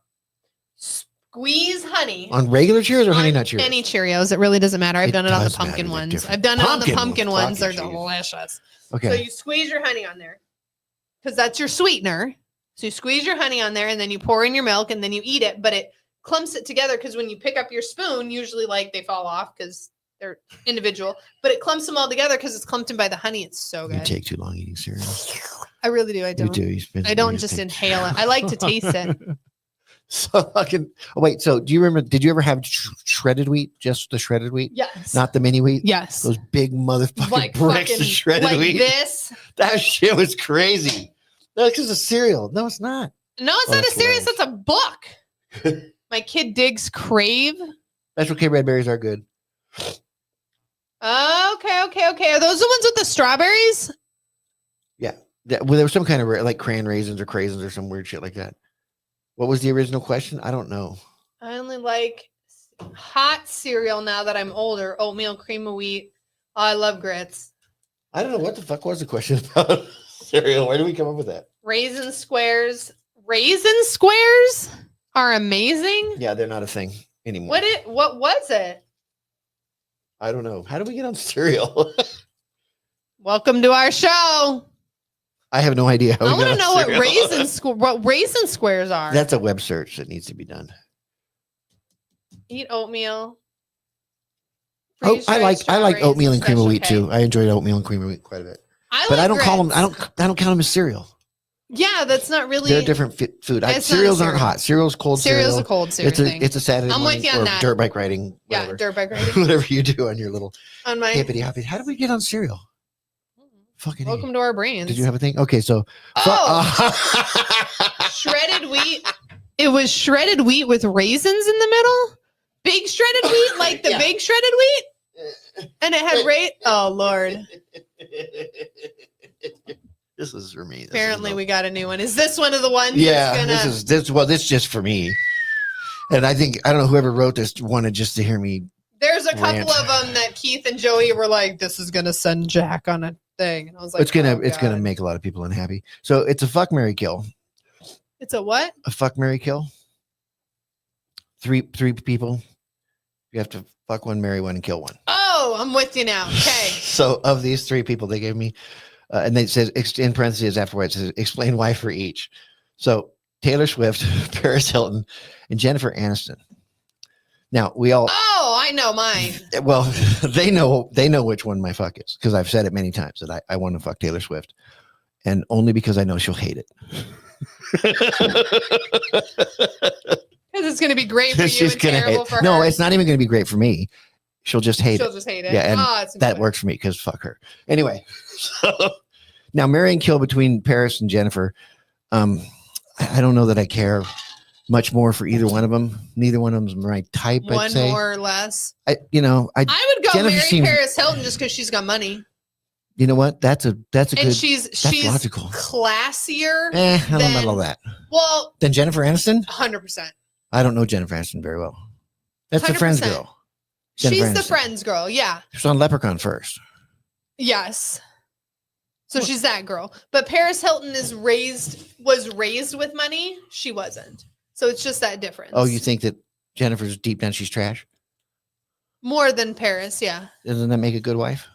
Squeeze honey on regular Cheerios or Honey Nut Cheerios? Any Cheerios. It really doesn't matter. I've done it on the pumpkin ones. I've done it on the pumpkin ones. They're delicious. Okay. So you squeeze your honey on there because that's your sweetener. So you squeeze your honey on there and then you pour in your milk and then you eat it, but it clumps it together because when you pick up your spoon, usually like they fall off because they're individual, but it clumps them all together because it's clumped in by the honey. It's so good. You take too long eating cereal. I really do. I don't. You do. I don't just inhale it. I like to taste it. So wait. So do you remember? Did you ever have shredded wheat? Just the shredded wheat? Yes. Not the mini wheat? Yes. Those big motherfucking bricks of shredded wheat. This. That shit was crazy. That's just a cereal. No, it's not. No, it's not a cereal. It's a book. My kid digs Crave. Special K red berries are good. Okay. Are those the ones with the strawberries? Yeah. Well, there was some kind of like cran raisins or craisins or some weird shit like that. What was the original question? I don't know. I only like hot cereal now that I'm older. Oatmeal, cream of wheat. Oh, I love grits. I don't know what the fuck was the question about cereal. Where did we come up with that? Raisin squares. Raisin squares are amazing. Yeah, they're not a thing anymore. What was it? I don't know. How did we get on cereal? Welcome to our show. I have no idea. I want to know what raisin squares are. That's a web search that needs to be done. Eat oatmeal. I like oatmeal and cream of wheat too. I enjoyed oatmeal and cream of wheat quite a bit. But I don't call them. I don't count them as cereal. Yeah, that's not really. They're different food. Cereals aren't hot. Cereal's cold. Cereal's a cold cereal thing. It's a Saturday I'm morning with you on that. Dirt bike riding. Whatever. Yeah, dirt bike riding. Whatever you do on your little on my hippity hoppity. How did we get on cereal? Fucking welcome to our brains. Did you have a thing? Okay, so shredded wheat. It was shredded wheat with raisins in the middle. Big shredded wheat, like the big shredded wheat, and it had oh Lord. This is for me. Apparently, we got a new one. Is this one of the ones? Yeah, this is just for me. And I don't know whoever wrote this wanted just to hear me. There's a couple of them that Keith and Joey were like, "This is gonna send Jack on a thing," and I was like, "It's gonna make a lot of people unhappy." So it's a fuck, marry, kill. It's a what? A fuck, marry, kill. Three people. You have to fuck one, marry one, and kill one. Oh, I'm with you now. Okay. So of these three people, they gave me, and they said in parentheses afterwards, it says, explain why for each. So Taylor Swift, Paris Hilton, and Jennifer Aniston. Now we all. Oh, I know mine. Well, they know which one my fuck is because I've said it many times that I want to fuck Taylor Swift, and only because I know she'll hate it. Because it's going to be great for you and terrible for her. No, it's not even going to be great for me. She'll just hate it. She'll just hate it. Yeah, and that works for me because fuck her. Anyway, so now marry and kill between Paris and Jennifer. I don't know that I care much more for either one of them. Neither one of them's my type. One I'd say. more or less. I would go Jennifer marry Paris Hilton just because she's got money. You know what? That's a good. And she's logical. Classier. I don't know about all that. Well, than Jennifer Aniston. 100%. I don't know Jennifer Aniston very well. That's 100%. The Friends girl. She's the Friends girl. Yeah. She was on Leprechaun first. Yes. So she's that girl. But Paris Hilton was raised with money. She wasn't. So it's just that difference. Oh, you think that Jennifer's deep down she's trash? More than Paris, yeah. Doesn't that make a good wife?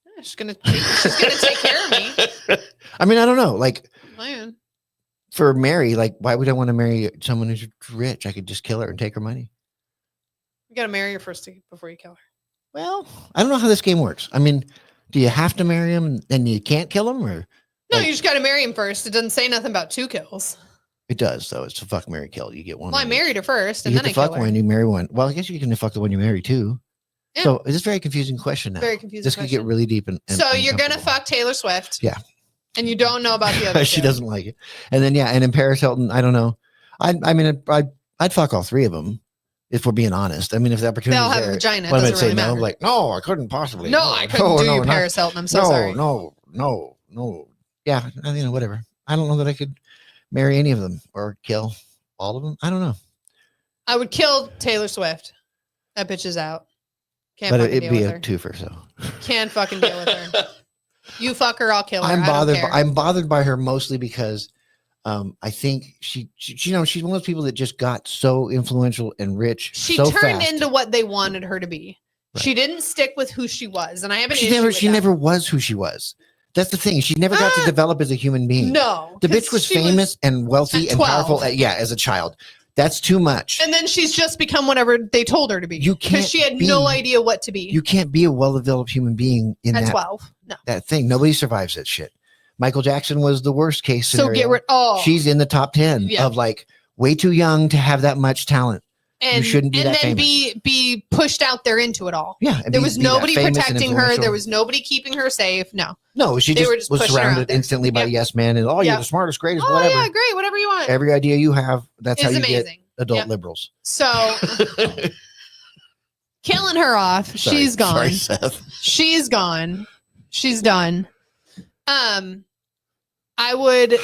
Yeah, she's gonna take care of me. I mean, I don't know. Like, man. For Mary, like, why would I want to marry someone who's rich? I could just kill her and take her money. You gotta marry her first before you kill her. Well, I don't know how this game works. I mean, do you have to marry him and you can't kill him, or no? You just gotta marry him first. It doesn't say nothing about 2 kills. It does, though. It's a fuck, marry, kill. You get one. Well, I married her first, and you then I fuck killed her. one, you marry one. Well, I guess you can fuck the one you marry too. Yeah. So it's a very confusing question now. Very confusing. This could get really deep and so you're gonna fuck Taylor Swift. Yeah. And you don't know about the other. She doesn't like it. And then and in Paris Hilton, I don't know. I'd fuck all 3 of them if we're being honest. I mean, if the opportunity, they'll have a vagina. What doesn't say really matter. no? Like, no, I couldn't possibly. No, I couldn't do Paris Hilton. I'm so sorry. No. Yeah, whatever. I don't know that I could marry any of them or kill all of them. I don't know. I would kill Taylor Swift. That bitch is out. Can't but fucking it'd be a her. twofer, so can't fucking deal with her. You fuck her, I'll kill her. I'm bothered by her mostly because I think she's one of those people that just got so influential and rich. She so turned fast. into what they wanted her to be. Right. She didn't stick with who she was, and I have an issue with she that. never was who she was. That's the thing. She never got to develop as a human being. No, the bitch was famous and wealthy and powerful. As a child. That's too much. And then she's just become whatever they told her to be. Because she had no idea what to be. You can't be a well-developed human being at 12. No. That thing. Nobody survives that shit. Michael Jackson was the worst case scenario. So get rid. Oh, she's in the top 10 of like way too young to have that much talent. And you shouldn't be that famous. be pushed out there into it all. Yeah. There was nobody protecting her. There was nobody keeping her safe. No, she just was surrounded instantly by yes men and you're the smartest, greatest, whatever. Yeah, great, whatever you want. Every idea you have, that's how you amazing. Get adult liberals. So killing her off. She's gone. Sorry, Seth. She's gone. She's done. I would.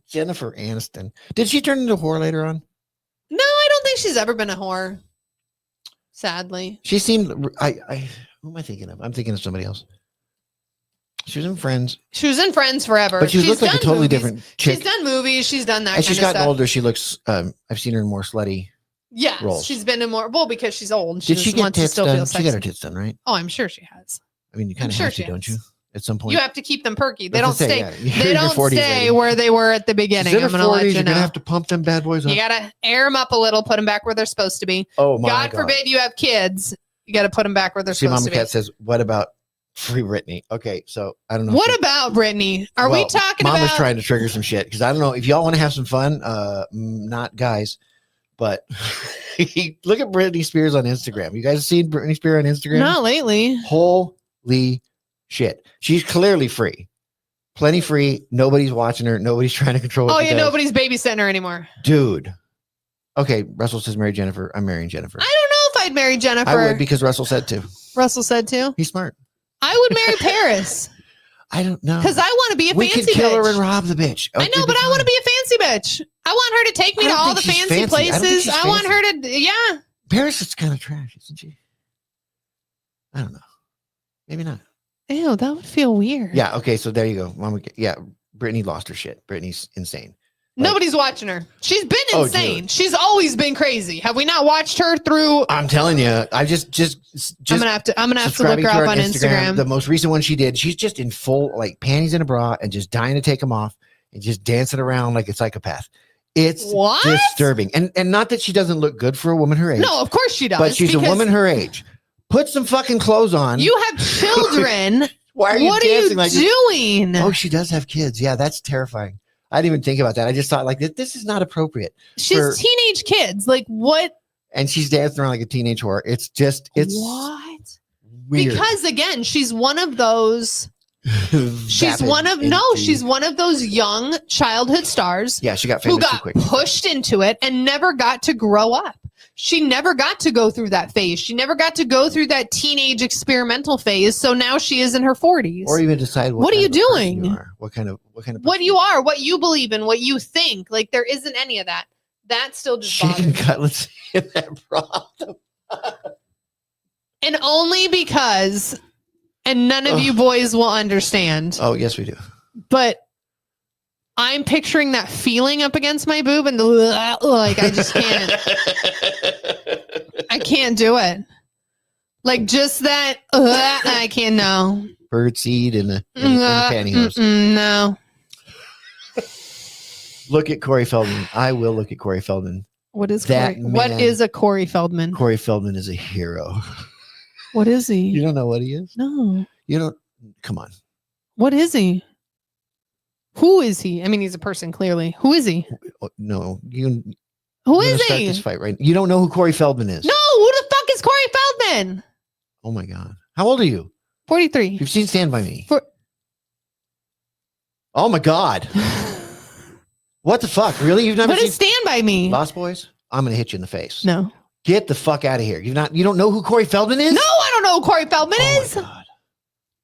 Jennifer Aniston. Did she turn into a whore later on? No, I don't think she's ever been a whore. Sadly, she seemed. Who am I thinking of? I'm thinking of somebody else. She was in Friends. She was in Friends forever. But she looked like a totally different chick. She's done movies. She's done that. And she's gotten stuff. older. She looks. I've seen her in more slutty. Yes, roles. She's been in more. Well, because she's old. Did she get tits done? She got her tits done, right? Oh, I'm sure she has. I mean, you kind of have to, don't you? At some point, you have to keep them perky. They don't stay. Yeah. They don't stay where they were at the beginning. I'm gonna let you know. You're gonna have to pump them bad boys up. You gotta air them up a little, put them back where they're supposed to be. Oh my God! God forbid you have kids. You got to put them back where they're supposed to be. Mama Cat says, "What about Free Britney?" Okay, so I don't know. What about Britney? Are we talking about? Mama's trying to trigger some shit because I don't know if y'all want to have some fun. Not guys, but look at Britney Spears on Instagram. You guys seen Britney Spears on Instagram? Not lately. Holy shit! She's clearly free, plenty free. Nobody's watching her. Nobody's trying to control. Oh yeah, nobody's babysitting her anymore, dude. Okay, Russell says marry Jennifer. I'm marrying Jennifer. I don't know if I'd marry Jennifer. I would because Russell said to. Russell said to. He's smart. I would marry Paris. I don't know. Because I want to be a fancy bitch. We could kill her and rob the bitch. I know, but I want to be a fancy bitch. I want her to take me to all the fancy places. I want her to, yeah. Paris is kind of trash, isn't she? I don't know. Maybe not. Ew, that would feel weird. Yeah, okay, so there you go. Mama, yeah, Britney lost her shit. Britney's insane. Nobody's watching her. She's been insane. She's always been crazy. Have we not watched her through? I'm telling you. I just I'm gonna have to look her up on Instagram. The most recent one she did, she's just in full like panties in a bra and just dying to take them off and just dancing around like a psychopath. It's What? disturbing. And not that she doesn't look good for a woman her age. No, of course she does. But she's a because woman her age. Put some fucking clothes on. You have children. Why are you what dancing are you like doing? Oh, she does have kids. Yeah, that's terrifying. I didn't even think about that. I just thought like this is not appropriate. She's teenage kids. Like what? And she's dancing around like a teenage whore. It's what? Weird. Because again, she's one of those. She's one of those young childhood stars. Yeah, she got famous who got too quick. pushed into it and never got to grow up. She never got to go through that phase. She never got to go through that teenage experimental phase. So now she is in her 40s. Or even decide what are you doing? You are. What kind of what you are, what you believe in, what you think. Like there isn't any of that. That still just chicken bothers cutlets in that broth. And only because, and none of you boys will understand. Oh, yes, we do. But I'm picturing that feeling up against my boob and the like I just can't. I can't do it. Like just that I can't no. Birdseed in the pantyhose. No. Look at Corey Feldman. I will look at Corey Feldman. What is that Corey? What is a Corey Feldman? Corey Feldman is a hero. What is he? You don't know what he is? No. You don't. Come on. What is he? Who is he? I mean, he's a person, clearly. Who is he? No. Who is start he? this fight right. You don't know who Corey Feldman is. No. Who the fuck is Corey Feldman? Oh my God. How old are you? 43. You've seen Stand By Me. Oh my God. What the fuck? Really? You've never seen Stand By Me? Lost Boys? I'm gonna hit you in the face. No. Get the fuck out of here. You don't know who Corey Feldman is? No, I don't know who Corey Feldman is. My God.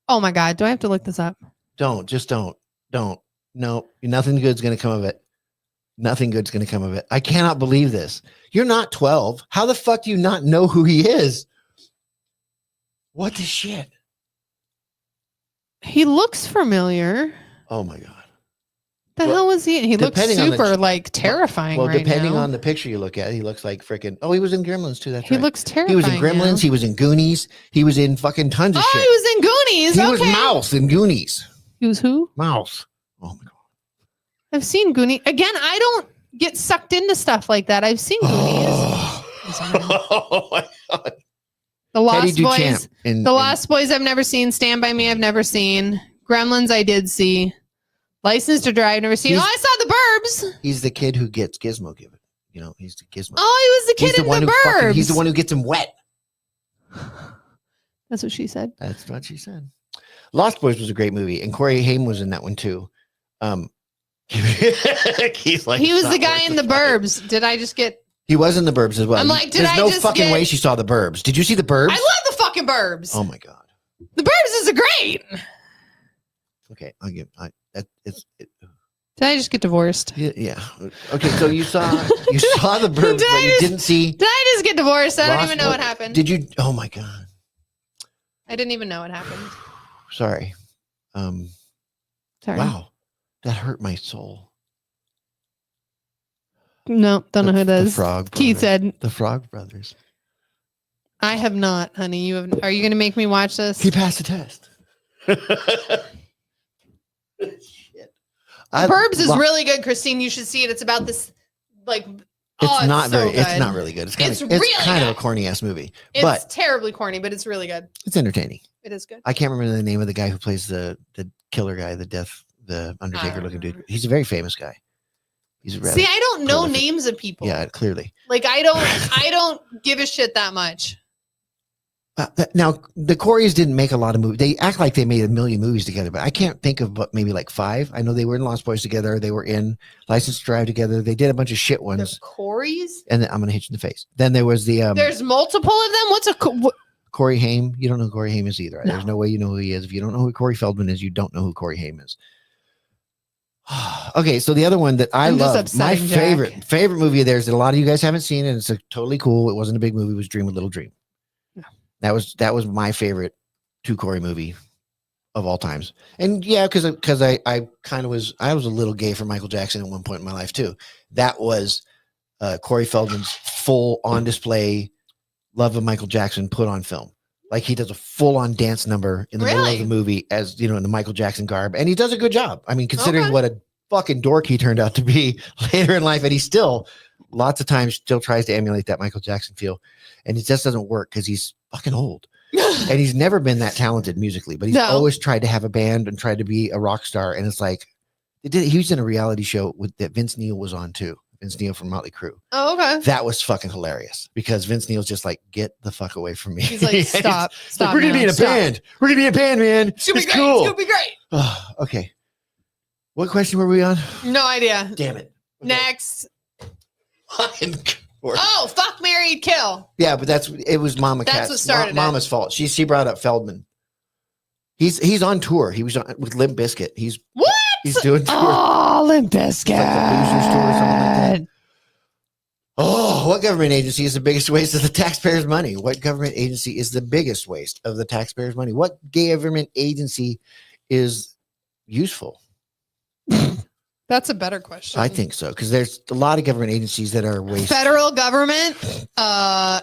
Oh my God. Do I have to look this up? Don't. No, nothing good's gonna come of it. Nothing good's gonna come of it. I cannot believe this. You're not 12. How the fuck do you not know who he is? What the shit? He looks familiar. Oh my God. The hell was he? He looks super like terrifying. Well, depending now. on the picture you look at, he looks like freaking. Oh, he was in Gremlins too. That's he right. looks terrifying. He was in Gremlins. Now. He was in Goonies. He was in fucking tons of shit. Oh, he was in Goonies. He was Mouse in Goonies. He was who? Mouse. Oh my God. I've seen Goonies. Again, I don't get sucked into stuff like that. I've seen Goonies. Oh my God. The Lost Boys. The Lost Boys I've never seen. Stand By Me I've never seen. Gremlins I did see. License to Drive never seen. I saw the Burbs. He's the kid who gets Gizmo given. You know, he's the Gizmo. Oh, he was the kid in the Burbs. He's the one who gets him wet. That's what she said. That's what she said. Lost Boys was a great movie, and Corey Haim was in that one too. He's like, he was the guy in the Burbs. Did I just get? He was in the Burbs as well. I'm like, there's no fucking way she saw the Burbs. Did you see the Burbs? I love the fucking Burbs. Oh my God, the Burbs is great. Okay, I'll give. Did I just get divorced? Yeah. Okay, so you saw the Burbs, but you didn't see. Did I just get divorced? I don't even know what happened. Did you? Oh my God. I didn't even know what happened. Sorry. Sorry. Wow, that hurt my soul. No, don't know who it is. The Frog Brothers. Keith said the Frog Brothers. I have not, honey. You have. Are you going to make me watch this? He passed the test. Shit. Burbs is really good, Christine. You should see it. It's about this, like. It's not so very. good. It's not really good. It's kind of a corny ass movie. It's terribly corny, but it's really good. It's entertaining. It is good. I can't remember the name of the guy who plays the killer guy, the Undertaker looking dude. He's a very famous guy. He's rather See, I don't know prolific. names of people. Yeah, clearly. Like I don't give a shit that much. Now the Coreys didn't make a lot of movies. They act like they made a million movies together, but I can't think of but maybe like 5. I know they were in Lost Boys together. They were in License to Drive together. They did a bunch of shit ones. The Coreys? And then I'm gonna hit you in the face. Then there was the There's multiple of them. What's a Corey Haim? You don't know who Corey Haim is either. No. There's no way you know who he is. If you don't know who Corey Feldman is, you don't know who Corey Haim is. Okay, so the other one that I love, my favorite movie of theirs that a lot of you guys haven't seen, and it's totally cool. It wasn't a big movie. Was Dream a Little Dream. No. That was my favorite Corey movie of all times. And yeah, because I kind of was a little gay for Michael Jackson at one point in my life too. That was Corey Feldman's full on display love of Michael Jackson put on film. Like he does a full on dance number in the middle of the movie as, you know, in the Michael Jackson garb. And he does a good job. I mean, considering what a fucking dork he turned out to be later in life. And he still, lots of times, still tries to emulate that Michael Jackson feel. And it just doesn't work because he's fucking old. And he's never been that talented musically, but he's always tried to have a band and tried to be a rock star. And it's like, he was in a reality show that Vince Neil was on too. Vince Neil from Motley Crue. Oh, okay. That was fucking hilarious because Vince Neil's just like, get the fuck away from me. He's like, stop. Like, we're going to be in a band. We're going to be in a band, man. It's cool. It's going to be great. Oh, okay. What question were we on? No idea. Damn it. Okay. Next. Oh, fuck, marry, kill. Yeah, but it was Mama Cat's. That's what started Mama's fault. She brought up Feldman. He's on tour. He was on with Limp Bizkit. He's doing tour. Oh, Limp Bizkit. Like the Losers tour or something like that. Oh, what government agency is the biggest waste of the taxpayers' money? What government agency is the biggest waste of the taxpayers' money? What government agency is useful? That's a better question. I think so, because there's a lot of government agencies that are waste. Federal government,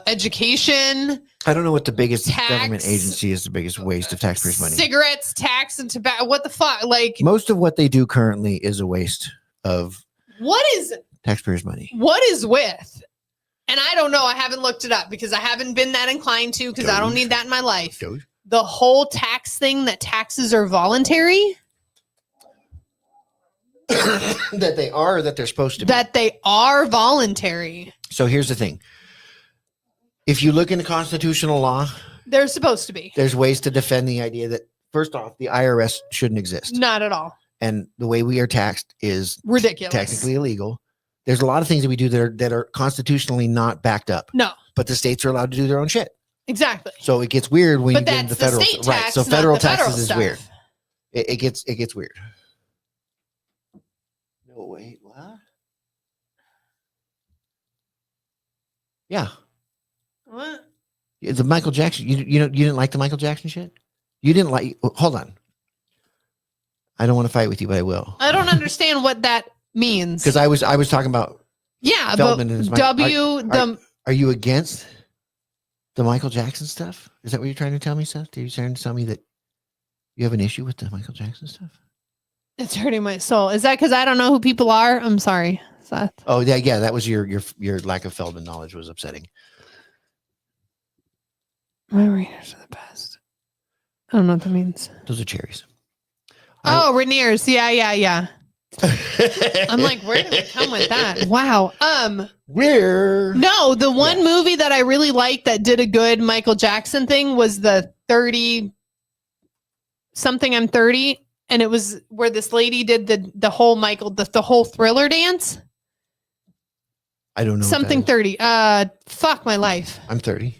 education. I don't know what the biggest government agency is the biggest waste of taxpayers' money. Cigarettes, tax, and tobacco. What the fuck? Like, most of what they do currently is a waste of taxpayers' money. What is with? And I don't know. I haven't looked it up because I haven't been that inclined to because I don't need that in my life. The whole tax thing that taxes are voluntary. That they are, or that they're supposed to be. That they are voluntary. So here's the thing. If you look into constitutional law, they're supposed to be. There's ways to defend the idea that, first off, the IRS shouldn't exist. Not at all. And the way we are taxed is ridiculous. Technically illegal. There's a lot of things that we do that are constitutionally not backed up. No. But the states are allowed to do their own shit. Exactly. So it gets weird when you get into the federal. Tax, right. So federal taxes is stuff. weird. It gets weird. No, wait, what? Yeah. What? The Michael Jackson. You didn't like the Michael Jackson shit? You didn't like. Hold on. I don't want to fight with you, but I will. I don't understand what that means. Because I was talking about. Yeah, Feldman but and his are you against the Michael Jackson stuff? Is that what you're trying to tell me, Seth? Are you trying to tell me that you have an issue with the Michael Jackson stuff? It's hurting my soul. Is that because I don't know who people are? I'm sorry, Seth. Oh yeah. That was your lack of Feldman knowledge was upsetting. My readers are the best. I don't know what that means. Those are cherries. Oh, Rainier's. Yeah. I'm like, where did we come with that? Wow. The one movie that I really liked that did a good Michael Jackson thing was the 30 something I'm 30. And it was where this lady did the whole the whole Thriller dance. I don't know. Something 30. Fuck my life. I'm 30.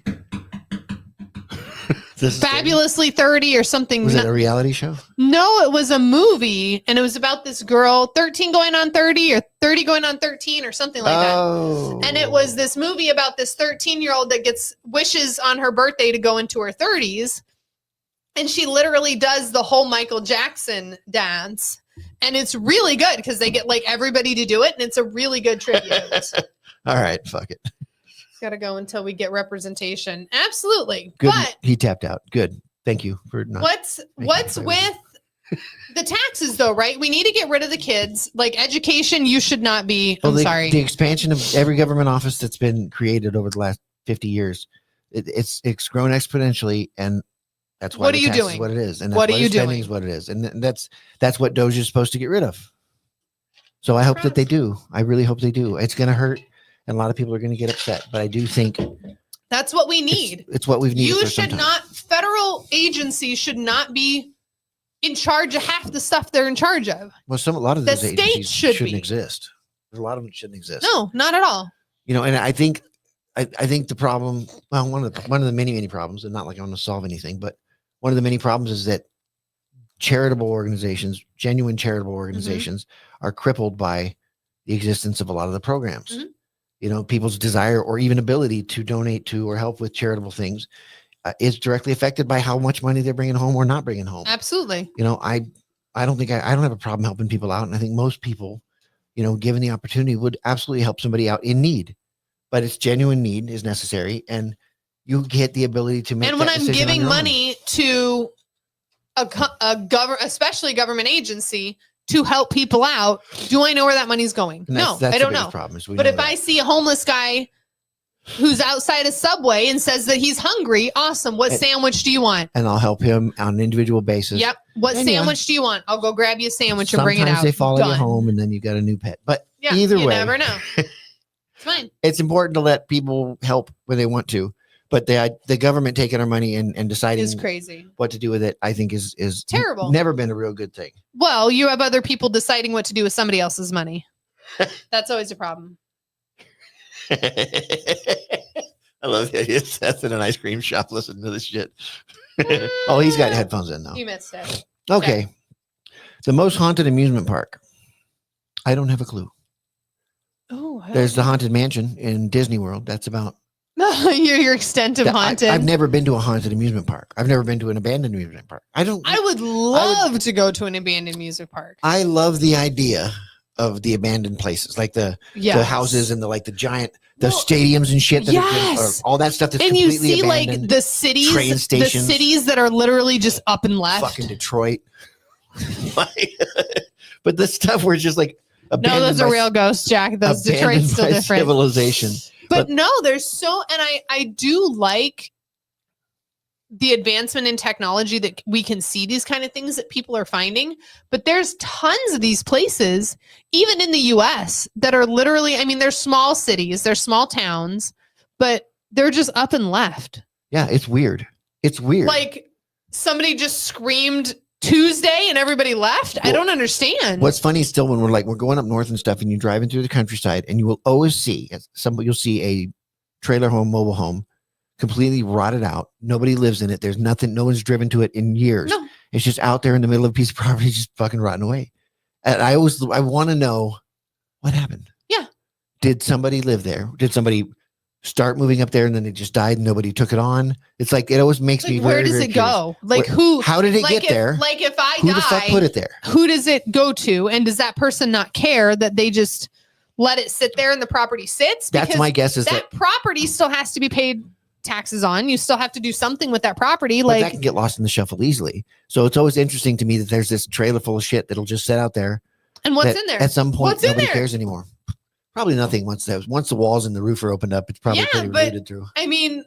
Fabulously 30 or something. Was it a reality show? No, it was a movie, and it was about this girl, 13 going on 30 or 30 going on 13 or something like that. And it was this movie about this 13-year-old that gets wishes on her birthday to go into her 30s. And she literally does the whole Michael Jackson dance. And it's really good because they get like everybody to do it. And it's a really good tribute. All right. Fuck it. Got to go until we get representation. Absolutely. Good. But he tapped out. Good. Thank you for not. What's with the taxes though, right? We need to get rid of the kids. Like education, you should not be. Sorry. The expansion of every government office that's been created over the last 50 years, it's grown exponentially, and that's why what are you doing? What it is, and what are you doing? Is what it is, and that's what Doge is supposed to get rid of. So I hope that they do. I really hope they do. It's going to hurt, and a lot of people are going to get upset. But I do think that's what we need. It's what we've needed. You should not. Federal agencies should not be in charge of half the stuff they're in charge of. Well, a lot of those agencies shouldn't exist. There's a lot of them shouldn't exist. No, not at all. You know, and I think the problem. Well, one of the many problems, and not like I want to solve anything, but one of the many problems is that charitable organizations, genuine charitable organizations, are crippled by the existence of a lot of the programs. Mm-hmm. You know, people's desire or even ability to donate to or help with charitable things is directly affected by how much money they're bringing home or not bringing home. Absolutely. You know, I don't think I don't have a problem helping people out. And I think most people, you know, given the opportunity, would absolutely help somebody out in need. But it's genuine need is necessary. And you get the ability to make. And when I'm giving money to a government, especially a government agency, to help people out, do I know where that money's going? No, that's I don't the know. biggest problem is But if I see a homeless guy who's outside a Subway and says that he's hungry, awesome. What sandwich do you want? And I'll help him on an individual basis. Yep. What sandwich do you want? I'll go grab you a sandwich and bring it out. Sometimes they follow you home and then you got a new pet. But either way, you never know. It's fine. It's important to let people help when they want to. But the government taking our money and deciding is crazy. What to do with it, I think is terrible. Never been a real good thing. Well, you have other people deciding what to do with somebody else's money. That's always a problem. I love the idea of Seth in an ice cream shop listening to this shit. Oh, he's got headphones in though. You missed it. Okay. The most haunted amusement park. I don't have a clue. Oh, there's the Haunted Mansion in Disney World. That's about your extent of haunted. I've never been to a haunted amusement park. I've never been to an abandoned amusement park. I would love to go to an abandoned amusement park. I love the idea of the abandoned places, like the houses and the giant stadiums and shit that are all that stuff that's completely abandoned. And you see like the cities, train stations, the cities that are literally just up and left. Fucking Detroit. But the stuff where it's just like no, those are real ghosts, Jack. Those Detroit's still different. Civilization. But no, there's and I do like the advancement in technology that we can see these kind of things that people are finding. But there's tons of these places, even in the US, that are literally, I mean, they're small cities, they're small towns, but they're just up and left. Yeah, it's weird. It's weird. Like somebody just screamed Tuesday and everybody left. Well, I don't understand. What's funny still when we're going up north and stuff and you're driving through the countryside and you will always see you'll see a trailer home, mobile home, completely rotted out. Nobody lives in it. There's nothing. No one's driven to it in years. No. It's just out there in the middle of a piece of property, just fucking rotting away. And I want to know what happened. Yeah. Did somebody live there? Did somebody start moving up there and then it just died and nobody took it on? It's like, it always makes me where does it go? Like how did it get there? Like if I who die, the fuck put it there? Who does it go to? And does that person not care that they just let it sit there and the property sits? Because that's my guess is that property still has to be paid taxes on. You still have to do something with that property. Like that can get lost in the shuffle easily. So it's always interesting to me that there's this trailer full of shit that'll just sit out there. And what's in there? At some point, nobody cares anymore. Probably nothing once the walls and the roof are opened up. It's probably pretty rooted through. I mean,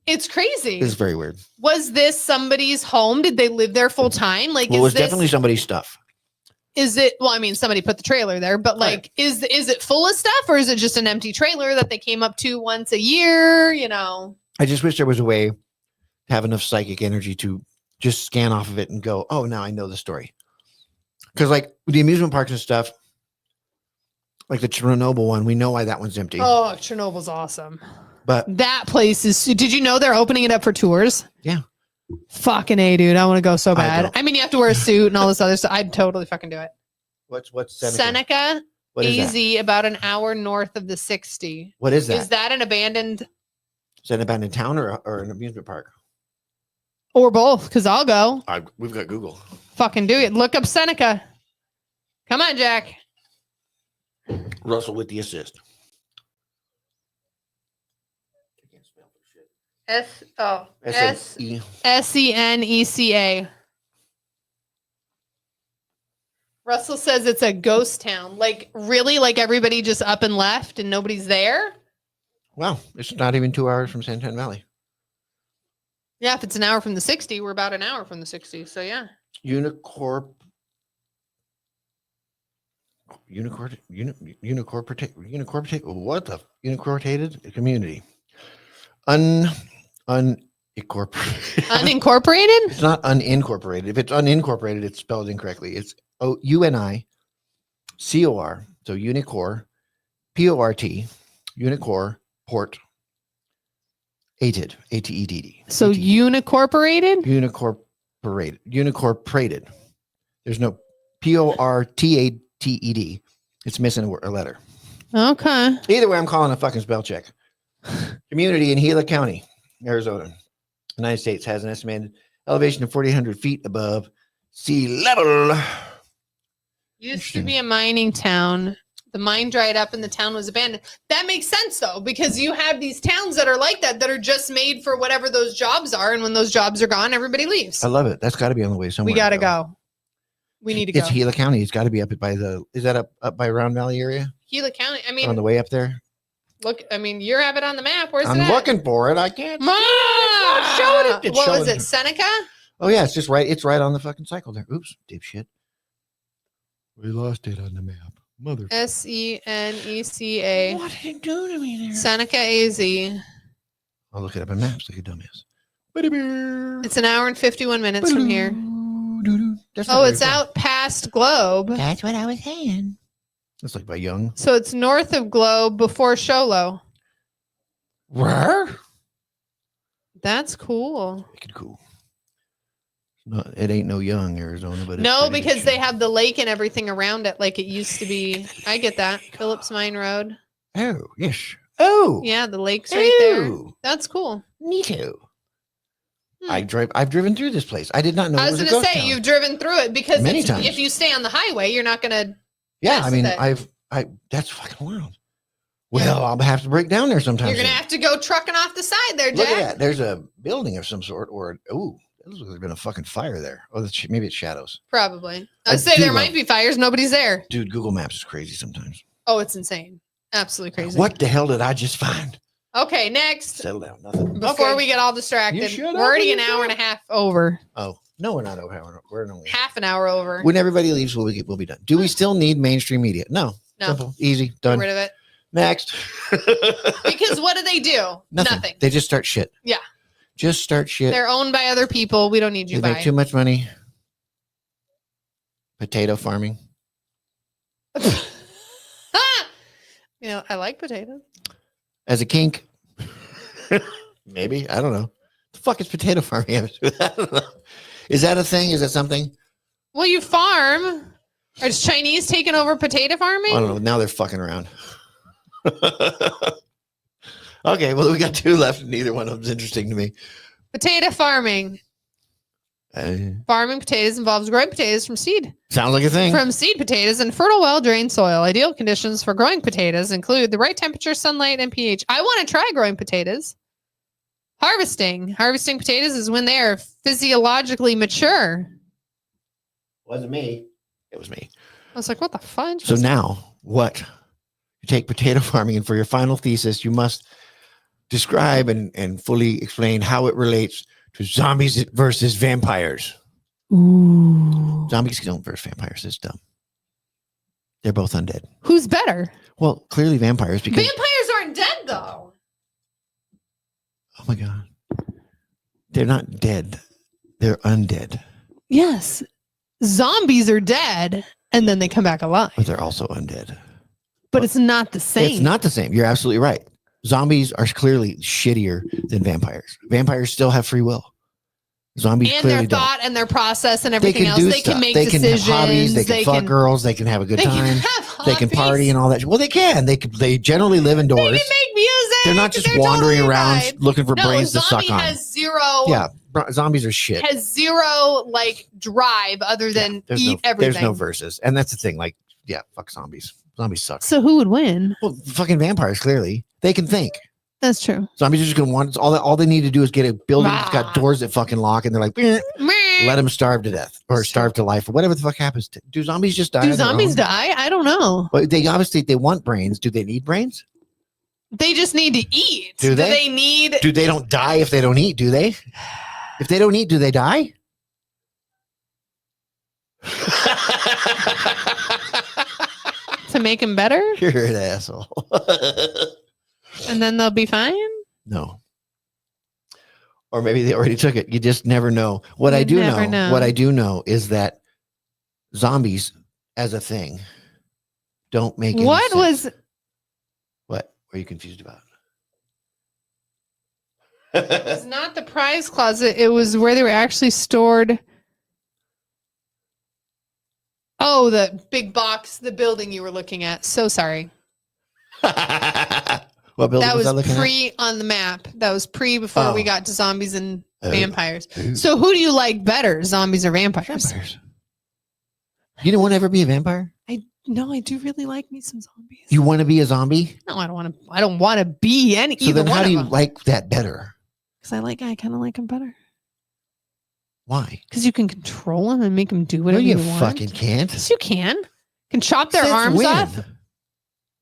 it's crazy. It's very weird. Was this somebody's home? Did they live there full time? Like, it was definitely somebody's stuff. Is it? Well, I mean, somebody put the trailer there, but like, is it full of stuff or is it just an empty trailer that they came up to once a year? You know, I just wish there was a way to have enough psychic energy to just scan off of it and go, oh, now I know the story. Because like the amusement parks and stuff. Like the Chernobyl one, we know why that one's empty. Oh, Chernobyl's awesome. But that place is, did you know they're opening it up for tours? Yeah. Fucking A, dude. I want to go so bad. I mean, you have to wear a suit and all this other stuff. I'd totally fucking do it. What's Seneca? Seneca, what is easy, about an hour north of the 60. What is that? Is that an abandoned? Is that an abandoned town or an amusement park? Or both, because I'll go. We've got Google. Fucking do it. Look up Seneca. Come on, Jack. Russell with the assist. Seneca. Russell says it's a ghost town. Like, really? Like everybody just up and left and nobody's there? Well, it's not even 2 hours from Santan Valley. Yeah, if it's an hour from the 60, we're about an hour from the 60. So yeah. Unicorporated. What the unincorporated community? Unincorporated. Unincorporated? It's not unincorporated. If it's unincorporated, it's spelled incorrectly. It's UNICOR. So Unicor, PORT, Unicor Port. ATED. So unincorporated? Unincorporated. There's no PORTATED. It's missing a letter. Okay. Either way, I'm calling a fucking spell check. Community in Gila County, Arizona, United States, has an estimated elevation of 4,800 feet above sea level. Used to be a mining town. The mine dried up and the town was abandoned. That makes sense, though, because you have these towns that are like that are just made for whatever those jobs are. And when those jobs are gone, everybody leaves. I love it. That's got to be on the way somewhere. We got to go. We need to go. It's Gila County. It's got to be up by the. Is that up by Round Valley area? Gila County. I On mean, the way up there. look. I mean, you have it on the map. Where's it I'm at? looking for it. I can't. Ma! It's showing it. It's What showing was it. it? Seneca? Oh yeah, it's just right. It's right on the fucking cycle there. Oops, dipshit. We lost it on the map. Mother. Seneca. What did it do to me there? Seneca AZ. I'll look it up in maps like a dumbass. It's an hour and 51 minutes from here. Oh, it's out past Globe. That's what I was saying. That's like by Young. So it's north of Globe before Sholo. Where? That's cool. Make it cool. No, it ain't no Young, Arizona, but it's No, pretty because good they shit. have the lake and everything around it like it used to be. I get that. Phillips Mine Road. Oh yes. Oh Yeah, the lake's right there. Ew. That's cool. Neato. Hmm. I've driven through this place. I did not know. I was it was going a to ghost say, town. you've driven through it because Many it's, times. if you stay on the highway, you're not going to. Yeah, mess I mean, with it. I that's fucking wild. Well, I'll have to break down there sometime. You're going to soon. have to go trucking off the side there, Look Jack. at that. There's a building of some sort, or it looks like there's been a fucking fire there. Oh, maybe it's shadows. Probably. I I'd say do there love- might be fires. Nobody's there. Dude, Google Maps is crazy sometimes. Oh, it's insane. Absolutely crazy. What the hell did I just find? Okay, next. Settle down. Nothing. Before Okay. we get all You distracted, shut we're up already when an you hour do and a half over. Oh no, we're not over. We're only Half an hour over. when everybody leaves. We'll be done. Do we still need mainstream media? No. No. Simple, easy, Get done. rid of it. Next. Because what do they do? Nothing. They just start shit. Yeah. Just start shit. They're owned by other people. We don't need you They by. make too much money. Potato farming. You know, I like potatoes. As a kink. Maybe. I don't know. The fuck is potato farming? I don't know. Is that a thing? Is that something? Well, you farm. Are Chinese taking over potato farming? I don't know. Now they're fucking around. Okay, well, we got two left. Neither one of them's interesting to me. Potato farming. Farming potatoes involves growing potatoes from seed. Sounds like a thing. From seed potatoes in fertile, well-drained soil. Ideal conditions for growing potatoes include the right temperature, sunlight, and pH. I want to try growing potatoes. Harvesting. Harvesting potatoes is when they are physiologically mature. Wasn't me. It was me. I was like, what the fudge? So now, what? You take potato farming, and for your final thesis, you must describe and fully explain how it relates to zombies versus vampires. Ooh. Zombies don't versus vampires. It's dumb. They're both undead. Who's better? Well, clearly vampires because Vampires aren't dead, though. oh my god, they're not dead. They're undead, Yes. Zombies are dead, and then they come back alive. but they're also undead. But it's not the same. It's not the same. You're absolutely right. Zombies are clearly shittier than vampires. Vampires still have free will. Zombies and clearly their don't. thought and their process and They everything can else. do They stuff. can make They can decisions. have hobbies. They can fuck girls. They can have a good They time. can have They can party and all that. Well, they can. They generally live They indoors. can make music. They're not just They're wandering totally around right. looking for No, brains to zombie suck on. has zero. Yeah, zombies are shit. Has zero like drive other than eat everything. There's no verses, and that's the thing. Like, yeah, fuck zombies. Zombies suck. So who would win? Well, fucking vampires. Clearly, they can think. That's true. Zombies are just gonna want all they need to do is get a building that's got doors that fucking lock, and they're like, let them starve to death or starve to life or whatever the fuck happens. Do zombies just die? Do on their zombies own? die? I don't know. But they obviously they want brains. Do they need brains? They just need to eat. Do they? They need Do they don't die if they don't eat? Do they? If they don't eat, do they die? to make them better, You're an asshole. and then they'll be fine. No. Or maybe they already took it. You just never know. What I You do never know, know. what I do know is that zombies as a thing don't make any What sense. was What were you confused about? It's not the prize closet. It was where they were actually stored. Oh, the big box, the building you were looking at. So sorry. What building That was I was looking pre on the map. That was pre before we Oh. got to zombies and Oh. vampires. Ooh. So who do you like better, zombies or at? vampires? Vampires. You don't want to ever be a vampire? No, I do really like me some zombies. You want to be a zombie? No, I don't want to. I don't want to be any So either then how one do of you them. like that better? Because I kind of like them better. Why? Because you can control them and make them do No, whatever you you want. fucking can't. Yes, you can. Can chop their Since arms when? off.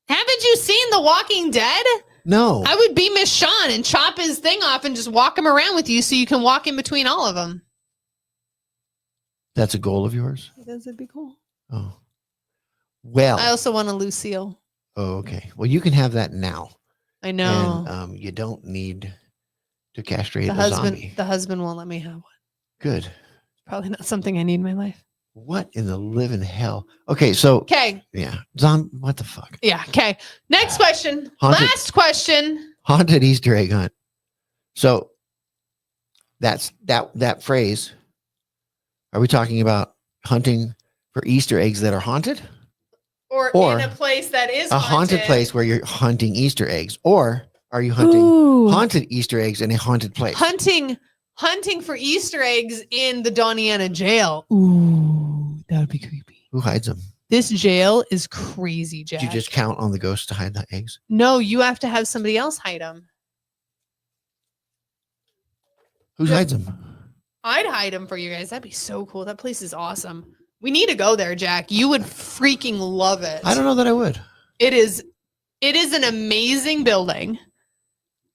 Haven't you seen The Walking Dead? No. I would be Miss Shawn and chop his thing off and just walk him around with you so you can walk in between all of them. That's a goal of yours? Because it'd be cool. Oh. Well. I also want a Lucille. Oh, okay. Well, you can have that now. I know. And you don't need to castrate the a husband zombie. the husband won't let me have one. Good. Probably not something I need in my life. What in the living hell? Okay, so Okay. yeah. What the fuck? Yeah. Okay. Next question. Haunted. Last question. Haunted Easter egg hunt. So that's that phrase. Are we talking about hunting for Easter eggs that are haunted? Or Or in a place that is A haunted place where you're hunting Easter eggs? Or are you hunting Ooh. haunted Easter eggs in a haunted place? Hunting for Easter eggs in the Doniana jail. Ooh, that would be creepy. Who hides them? This jail is crazy, Jack. Do you just count on the ghosts to hide the eggs? No, you have to have somebody else hide them. Who hides them? I'd hide them for you guys. That'd be so cool. That place is awesome. We need to go there, Jack. You would freaking love it. I don't know that I would. It is an amazing building.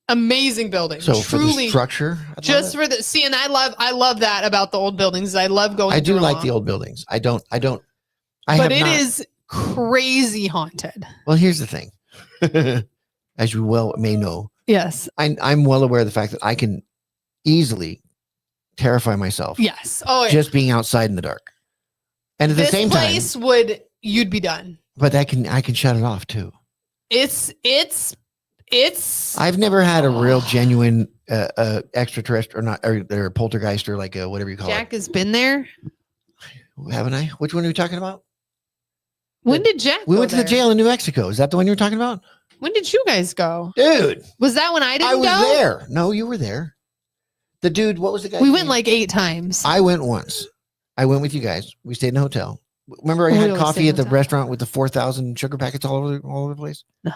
Amazing building. So for the truly structure, just for the see, and I love that about the old buildings. I love going. I do through like them. the old buildings. I don't. But have it not- is crazy haunted. Well, here's the thing. As you well may know, Yes. I'm well aware of the fact that I can easily terrify myself Yes. Oh, yeah. just being outside in the dark. And at the This same time, place you'd be done. but I can shut it off too. It's I've never had a real genuine extraterrestrial or poltergeist or like a whatever you call Jack has been there. it. Haven't I? Which one are you talking about? When did Jack We go went to the there? jail in New Mexico. Is that the one you were talking about? When did you guys go? Dude, Was that when I didn't I was go? there. No, you were there. The dude, what was the guy? We went like 8 times. I went once. I went with you guys. We stayed in a hotel. Remember I We had always stay coffee in at the hotel. restaurant with the 4,000 sugar packets all over the place? No.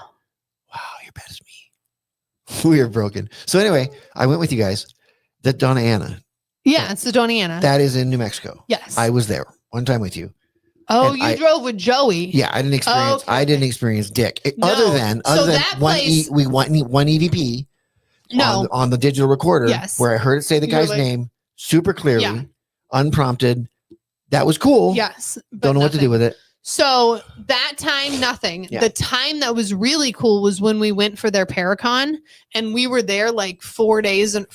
Wow, you're bad as me. We are broken. So anyway, I went with you guys. The Donna Ana. Yeah, it's the Doniana. That is in New Mexico. Yes. I was there one time with you. Oh, and you I- drove with Joey. Yeah, I didn't experience. okay, I didn't okay. experience dick. No. Other than So that one place- one EVP No. on the digital recorder Yes. where I heard it say the You were guy's like- name super clearly, Yeah. unprompted. That was cool. Yes. but Don't know what to do nothing. with it. So that time, nothing. Yeah. The time that was really cool was when we went for their Paracon, and we were there like 4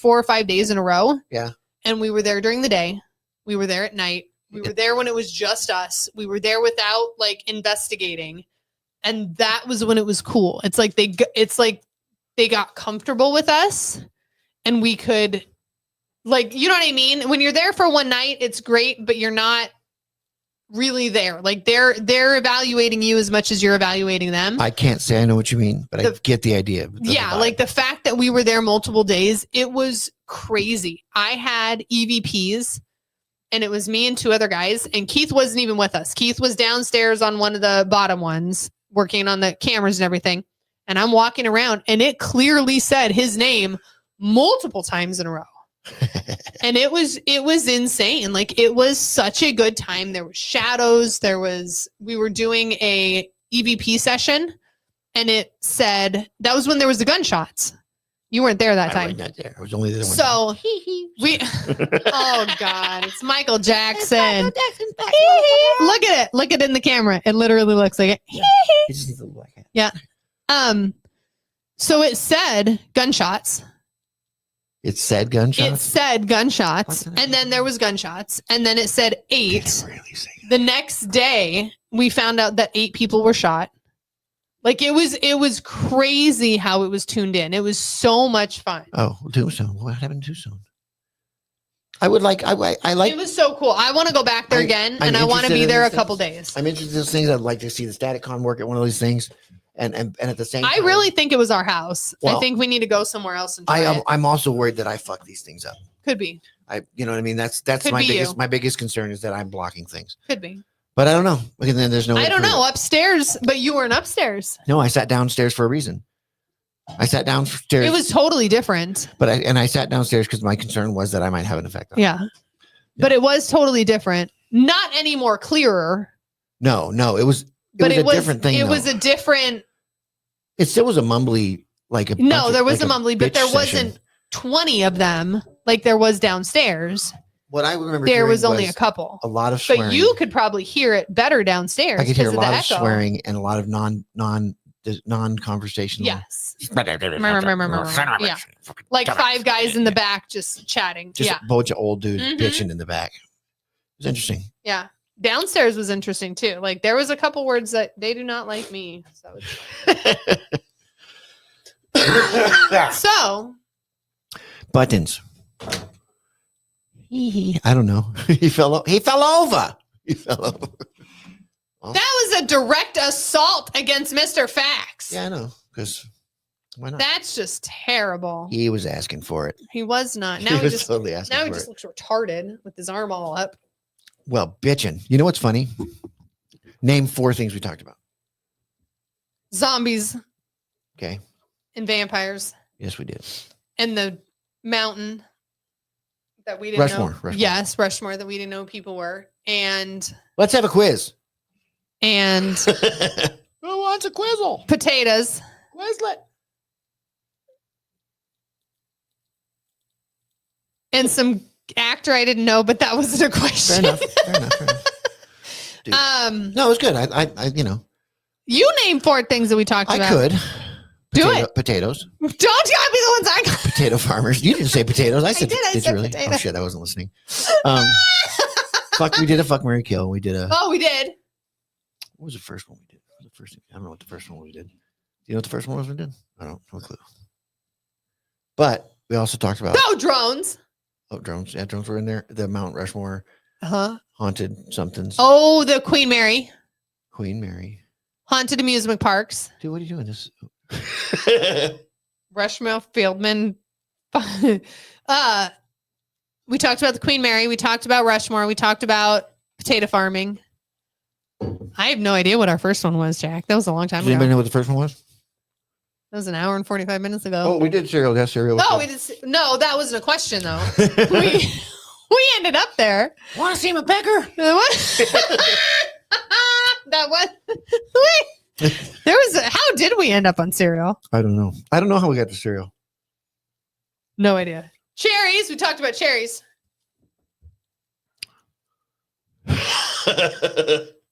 or 5 days in a row. Yeah. And we were there during the day. We were there at night. We were there when it was just us. We were there without like investigating. And that was when it was cool. It's like they got comfortable with us, and we could, like, you know what I mean? When you're there for one night, it's great, but you're not really there. Like they're evaluating you as much as you're evaluating them. I can't say I know what you mean, but I The- get the idea. of the Yeah, vibe. like the fact that we were there multiple days, it was crazy. I had EVPs, and it was me and 2 other guys, and Keith wasn't even with us. Keith was downstairs on one of the bottom ones working on the cameras and everything. And I'm walking around, and it clearly said his name multiple times in a row. And it was insane. Like, it was such a good time. There was shadows. We were doing a EVP session, and it said that was when there was the gunshots. You weren't there that I was time. not there. I was only there. one So we, oh God, it's Michael Jackson. Look at it. Look at it in the camera. It literally looks like it. It just needs a little black hat. So it said gunshots. It said It gunshots. said gunshots, What? and then there was gunshots, and then it said 8. Didn't really say that. The next day, we found out that 8 people were shot. Like, it was crazy how it was tuned in. It was so much fun. Oh, Tombstone. What happened to Tombstone? I would like. I like. It was so cool. I want to go back there I'm- again, I'm and I want to interested be in there a these couple things. days. I'm interested in those things. I'd like to see the Staticon work at one of these things, and at the same. I time, really think it was our house. I Well, think we need to go somewhere else and try it. I'm also worried that I fuck these things up. Could be. You know what I mean? That's Could my be biggest you. my biggest concern is that I'm blocking things. Could be. But I don't know. And then there's no. way I to don't prove know. it. Upstairs, but you weren't upstairs. No, I sat downstairs for a reason. I sat downstairs. It was totally different. but I sat downstairs because my concern was that I might have an effect on it. Yeah. but it was totally different. Not any more clearer. No, it was a different thing. It was a different. It still was a mumbly, like a. No, there was like a mumbly, but there wasn't 20 of them like there was downstairs. What I remember, there was only a couple. A lot of swearing. But you could probably hear it better downstairs. I could hear a lot of echo. swearing and a lot of non-conversational. Yes. Yeah. Like 5 guys in the back just chatting. Just a bunch of old dudes bitching in the back. It was interesting. Yeah. Downstairs was interesting too. Like there was a couple words that they do not like me. So buttons. I don't know. He fell over. That was a direct assault against Mr. Facts. Yeah, I know. Because why not? That's just terrible. He was asking for it. He was not. Now he was totally asking for it. Now he just looks retarded with his arm all up. Well, bitching. You know what's funny? Name 4 things we talked about. Zombies. Okay. And vampires. Yes, we did. And the mountain that we didn't know. Rushmore. Yes, Rushmore that we didn't know people were. And let's have a quiz. And who wants a quizzle? Potatoes. Quizlet. And some actor I didn't know, but that wasn't a question. Fair enough. Dude. No, it was good. I you know. You named 4 things that we talked about. I could. Do it. Potatoes. Don't copy the ones I got. Potato farmers. You didn't say potatoes. I said, I said really? potato. Oh shit, I wasn't listening. We did a fuck, marry, kill. We did a. Oh, we did. What was the first one we did? What was the first? I don't know what the first one we did. Do you know what the first one was we did? I don't have a clue. But we also talked about. Oh, drones. Oh, drones. Yeah, drones were in there. The Mount Rushmore. Haunted somethings. Oh, the Queen Mary. Haunted amusement parks. Dude, what are you doing? This. Rushmore Fieldman. We talked about the Queen Mary. We talked about Rushmore. We talked about potato farming. I have no idea what our first one was, Jack. That was a long time Does ago. anybody know what the first one was? That was an hour and 45 minutes ago. Oh, we did cereal. That's cereal. No, we did. No, that wasn't a question though. we ended up there. Want to see my pecker? What? That was. There was. How did we end up on cereal? I don't know. I don't know how we got to cereal. No idea. Cherries. We talked about cherries.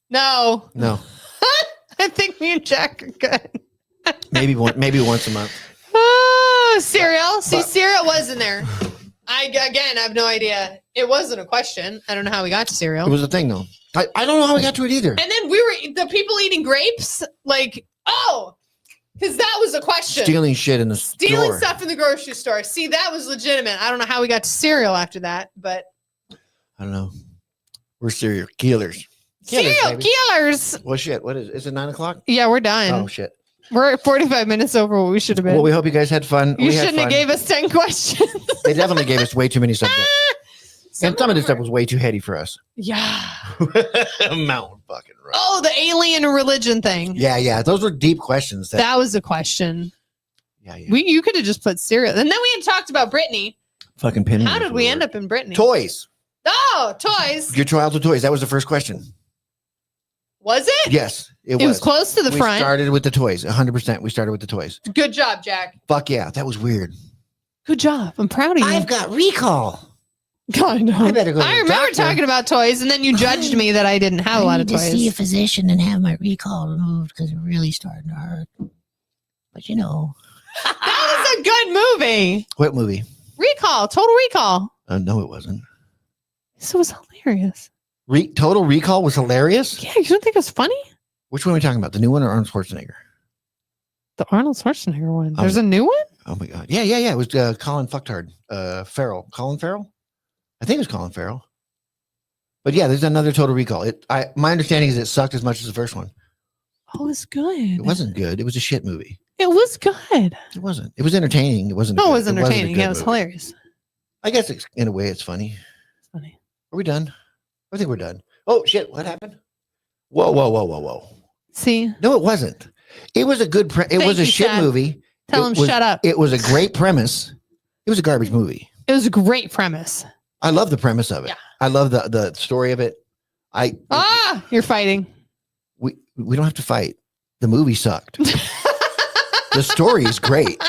No. I think me and Jack are good. maybe once a month. Oh, cereal. See, cereal was in there. I have no idea. It wasn't a question. I don't know how we got to cereal. It was a thing though. I don't know how we got to it either. And then we were the people eating grapes. Like, because that was a question. Stealing shit in the store. Stuff in the grocery store. See, that was legitimate. I don't know how we got to cereal after that, but I don't know. We're serial killers. Serial killers. Well, shit. What is it? 9:00? Yeah, we're done. Oh shit. We're at 45 minutes over what we should have been. Well, we hope you guys had fun. You shouldn't have gave us 10 questions. They definitely gave us way too many subjects. And some of this stuff was way too heady for us. Yeah. Mountain fucking rock. Oh, the alien religion thing. Yeah. Those were deep questions. That was a question. Yeah. You could have just put cereal. And then we had talked about Britney. Fucking pin. How did we end up in Britney? Toys. Oh, toys. Your childhood toys. That was the first question. Was it? Yes, it was close to the front. We started with the toys. 100%. We started with the toys. Good job, Jack. Fuck yeah. That was weird. Good job. I'm proud of you. I've got recall. God, no. I better go to I remember talking about toys, and then you judged me that I didn't have a lot of toys. I need to see a physician and have my recall removed because it's really starting to hurt. But you know. That was a good movie. What movie? Recall. Total Recall. No, it wasn't. This was hilarious. Total Recall was hilarious? Yeah, you don't think it was funny? Which one are we talking about? The new one or Arnold Schwarzenegger? The Arnold Schwarzenegger one. There's a new one? Oh my God. Yeah. It was Colin Fucktard. Farrell. Colin Farrell? I think it was Colin Farrell. But yeah, there's another Total Recall. My understanding is it sucked as much as the first one. Oh, it was good. It wasn't good. It was a shit movie. It was good. It wasn't. It was entertaining. It wasn't. No, it was entertaining. Yeah, it was hilarious. I guess in a way it's funny. It's funny. Are we done? I think we're done. Oh shit! What happened? Whoa! See? No, it wasn't. It was a good. It was a shit movie. Tell him shut up. It was a great premise. It was a garbage movie. It was a great premise. I love the premise of it. Yeah. I love the story of it. You're fighting. We don't have to fight. The movie sucked. The story is great.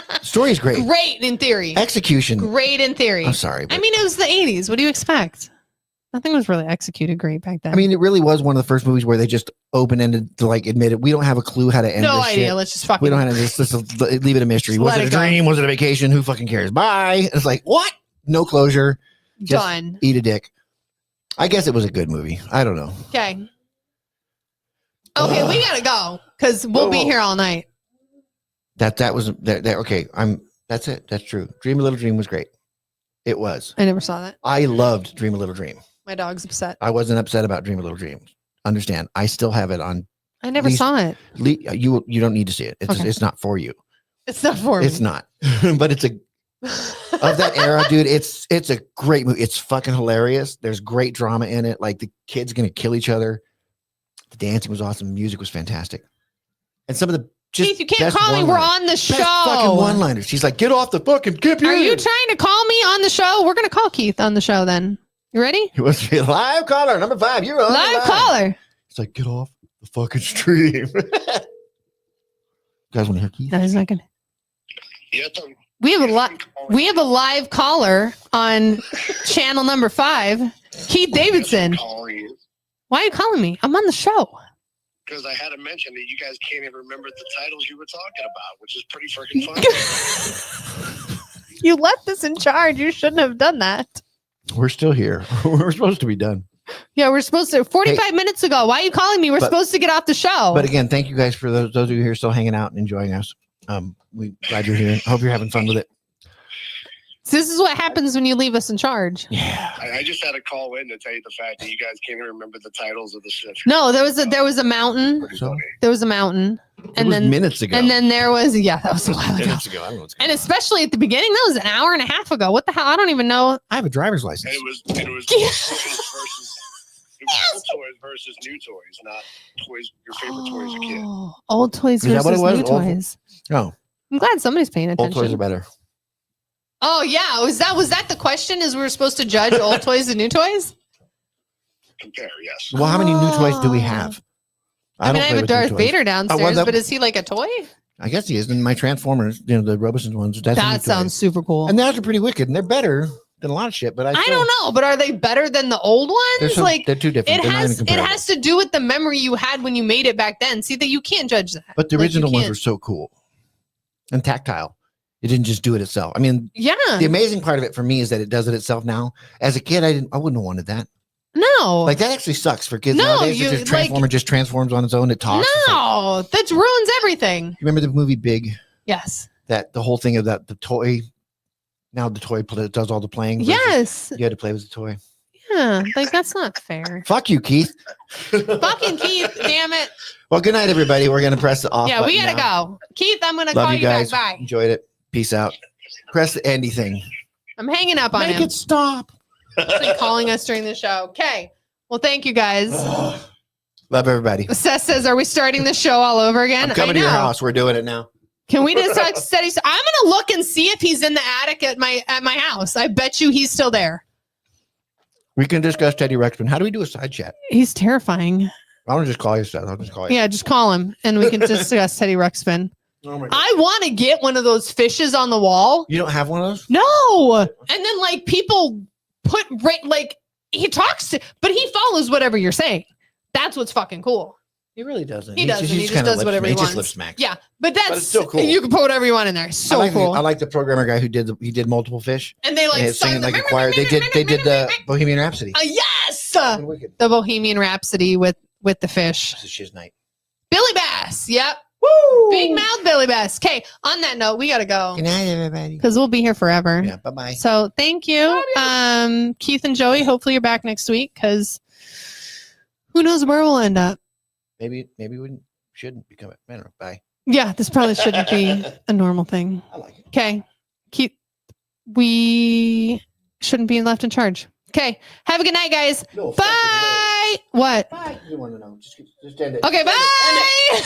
Great in theory. Execution. Great in theory. I'm sorry. I mean, it was the 80s. What do you expect? Nothing was really executed great back then. I mean, it really was one of the first movies where they just open-ended to like admit it. We don't have a clue how to end no this idea. shit. Let's just fucking. We don't have to just leave it a mystery. Was it a dream? Was it a vacation? Who fucking cares? Bye. It's like, what? No closure. Just done. Eat a dick. I guess it was a good movie. I don't know. Okay, we gotta go because we'll be here all night. That was okay. That's it. That's true. Dream a Little Dream was great. It was. I never saw that. I loved Dream a Little Dream. My dog's upset. I wasn't upset about Dream a Little Dream. Understand? I still have it on. I never saw it. You don't need to see it. It's not for you. It's not for me. It's not. But it's of that era, dude. It's a great movie. It's fucking hilarious. There's great drama in it. Like the kids gonna kill each other. The dancing was awesome. The music was fantastic. And some of the Keith, you can't call me. We're on the show. Fucking one-liners. She's like, get off the fucking computer. Are you trying to call me on the show? We're gonna call Keith on the show then. You ready? He wants to be a live caller, number 5. You're on live caller. It's like, get off the fucking stream. You guys want to hear Keith? No, he's not gonna. Yes, We have a live caller on channel number 5, Keith Davidson. Why are you calling me? I'm on the show. Because I had to mention that you guys can't even remember the titles you were talking about, which is pretty freaking funny. You left us in charge. You shouldn't have done that. We're still here. We're supposed to be done. Yeah, we're supposed to. 45 minutes ago. Why are you calling me? We're supposed to get off the show. But again, thank you guys for those of you here still hanging out and enjoying us. We glad you're here. I hope you're having fun with it. So this is what happens when you leave us in charge. Yeah. I just had to call in to tell you the fact that you guys can't even remember the titles of the shit. No, there was a mountain. So, There was a mountain. And then minutes ago. And then there was that was a while ago. Minutes ago. I don't know what's going And especially at the beginning, that was an hour and a half ago. What the hell? I don't even know. I have a driver's license. And it was old toys versus new toys, not toys, your favorite toys as a kid. Old toys Is that versus what it new was? toys. Oh, I'm glad somebody's paying old attention. toys are better. Oh yeah, was that the question? Is we were supposed to judge old toys and new toys? Compare, yes. Well, how many new toys do we have? I mean, I have a Darth Vader downstairs, that- but is he like a toy? I guess he is. And my Transformers, the Roboson ones. That sounds super cool. And those are pretty wicked, and they're better than a lot of shit. But I don't know, but are they better than the old ones? They're too different. It has to do with the memory you had when you made it back then. See that you can't judge that. But the original ones were so cool and tactile. It didn't just do it itself. I mean, yeah. The amazing part of it for me is that it does it itself now. As a kid, I wouldn't have wanted that. No, like that actually sucks for kids no, nowadays. Just Transformer just transforms on its own. It talks. No, that ruins everything. You remember the movie Big? Yes. That the whole thing of the toy. Now the toy does all the playing. Yes. You had to play with the toy. Yeah, like that's not fair. Fuck you, Keith. Fucking Keith, damn it. Well, good night, everybody. We're gonna press the off. Yeah, we gotta go. Keith, I'm gonna call you guys. back. Bye. Enjoyed it. Peace out. Press the Andy thing. I'm hanging up on him. Make it stop. He's like calling us during the show. Okay. Well, thank you guys. Love everybody. Seth says, "Are we starting the show all over again?" I'm coming to your house. We're doing it now. Can we just talk steady? I'm gonna look and see if he's in the attic at my house. I bet you he's still there. We can discuss Teddy Ruxpin. How do we do a side chat? He's terrifying. I want to just call you, Seth. I'll just call you. Yeah, just call him and we can discuss Teddy Ruxpin. Oh my God. I want to get one of those fishes on the wall. You don't have one of those? No. And then like people put like he talks to, but he follows whatever you're saying. That's what's fucking cool. He really doesn't. He doesn't. He just does whatever he wants. He just lip smacks. Yeah, but that's it's still cool. You can put whatever you want in there. So cool. I like the programmer guy who did multiple fish. And they like singing like a choir. They did the Bohemian Rhapsody. Yes, the Bohemian Rhapsody with the fish. This is Shiz Night. Billy Bass. Yep. Woo! Big mouth Billy Bass. Okay. On that note, we gotta go. Good night, everybody. Because we'll be here forever. Yeah. Bye bye. So thank you, Keith and Joey. Hopefully you're back next week because who knows where we'll end up. Maybe we shouldn't become it. I don't know. Bye. Yeah, this probably shouldn't be a normal thing. I like it. Okay. We shouldn't be left in charge. Okay. Have a good night, guys. No, bye. What? Bye. You want to know? Just end it. Okay, bye.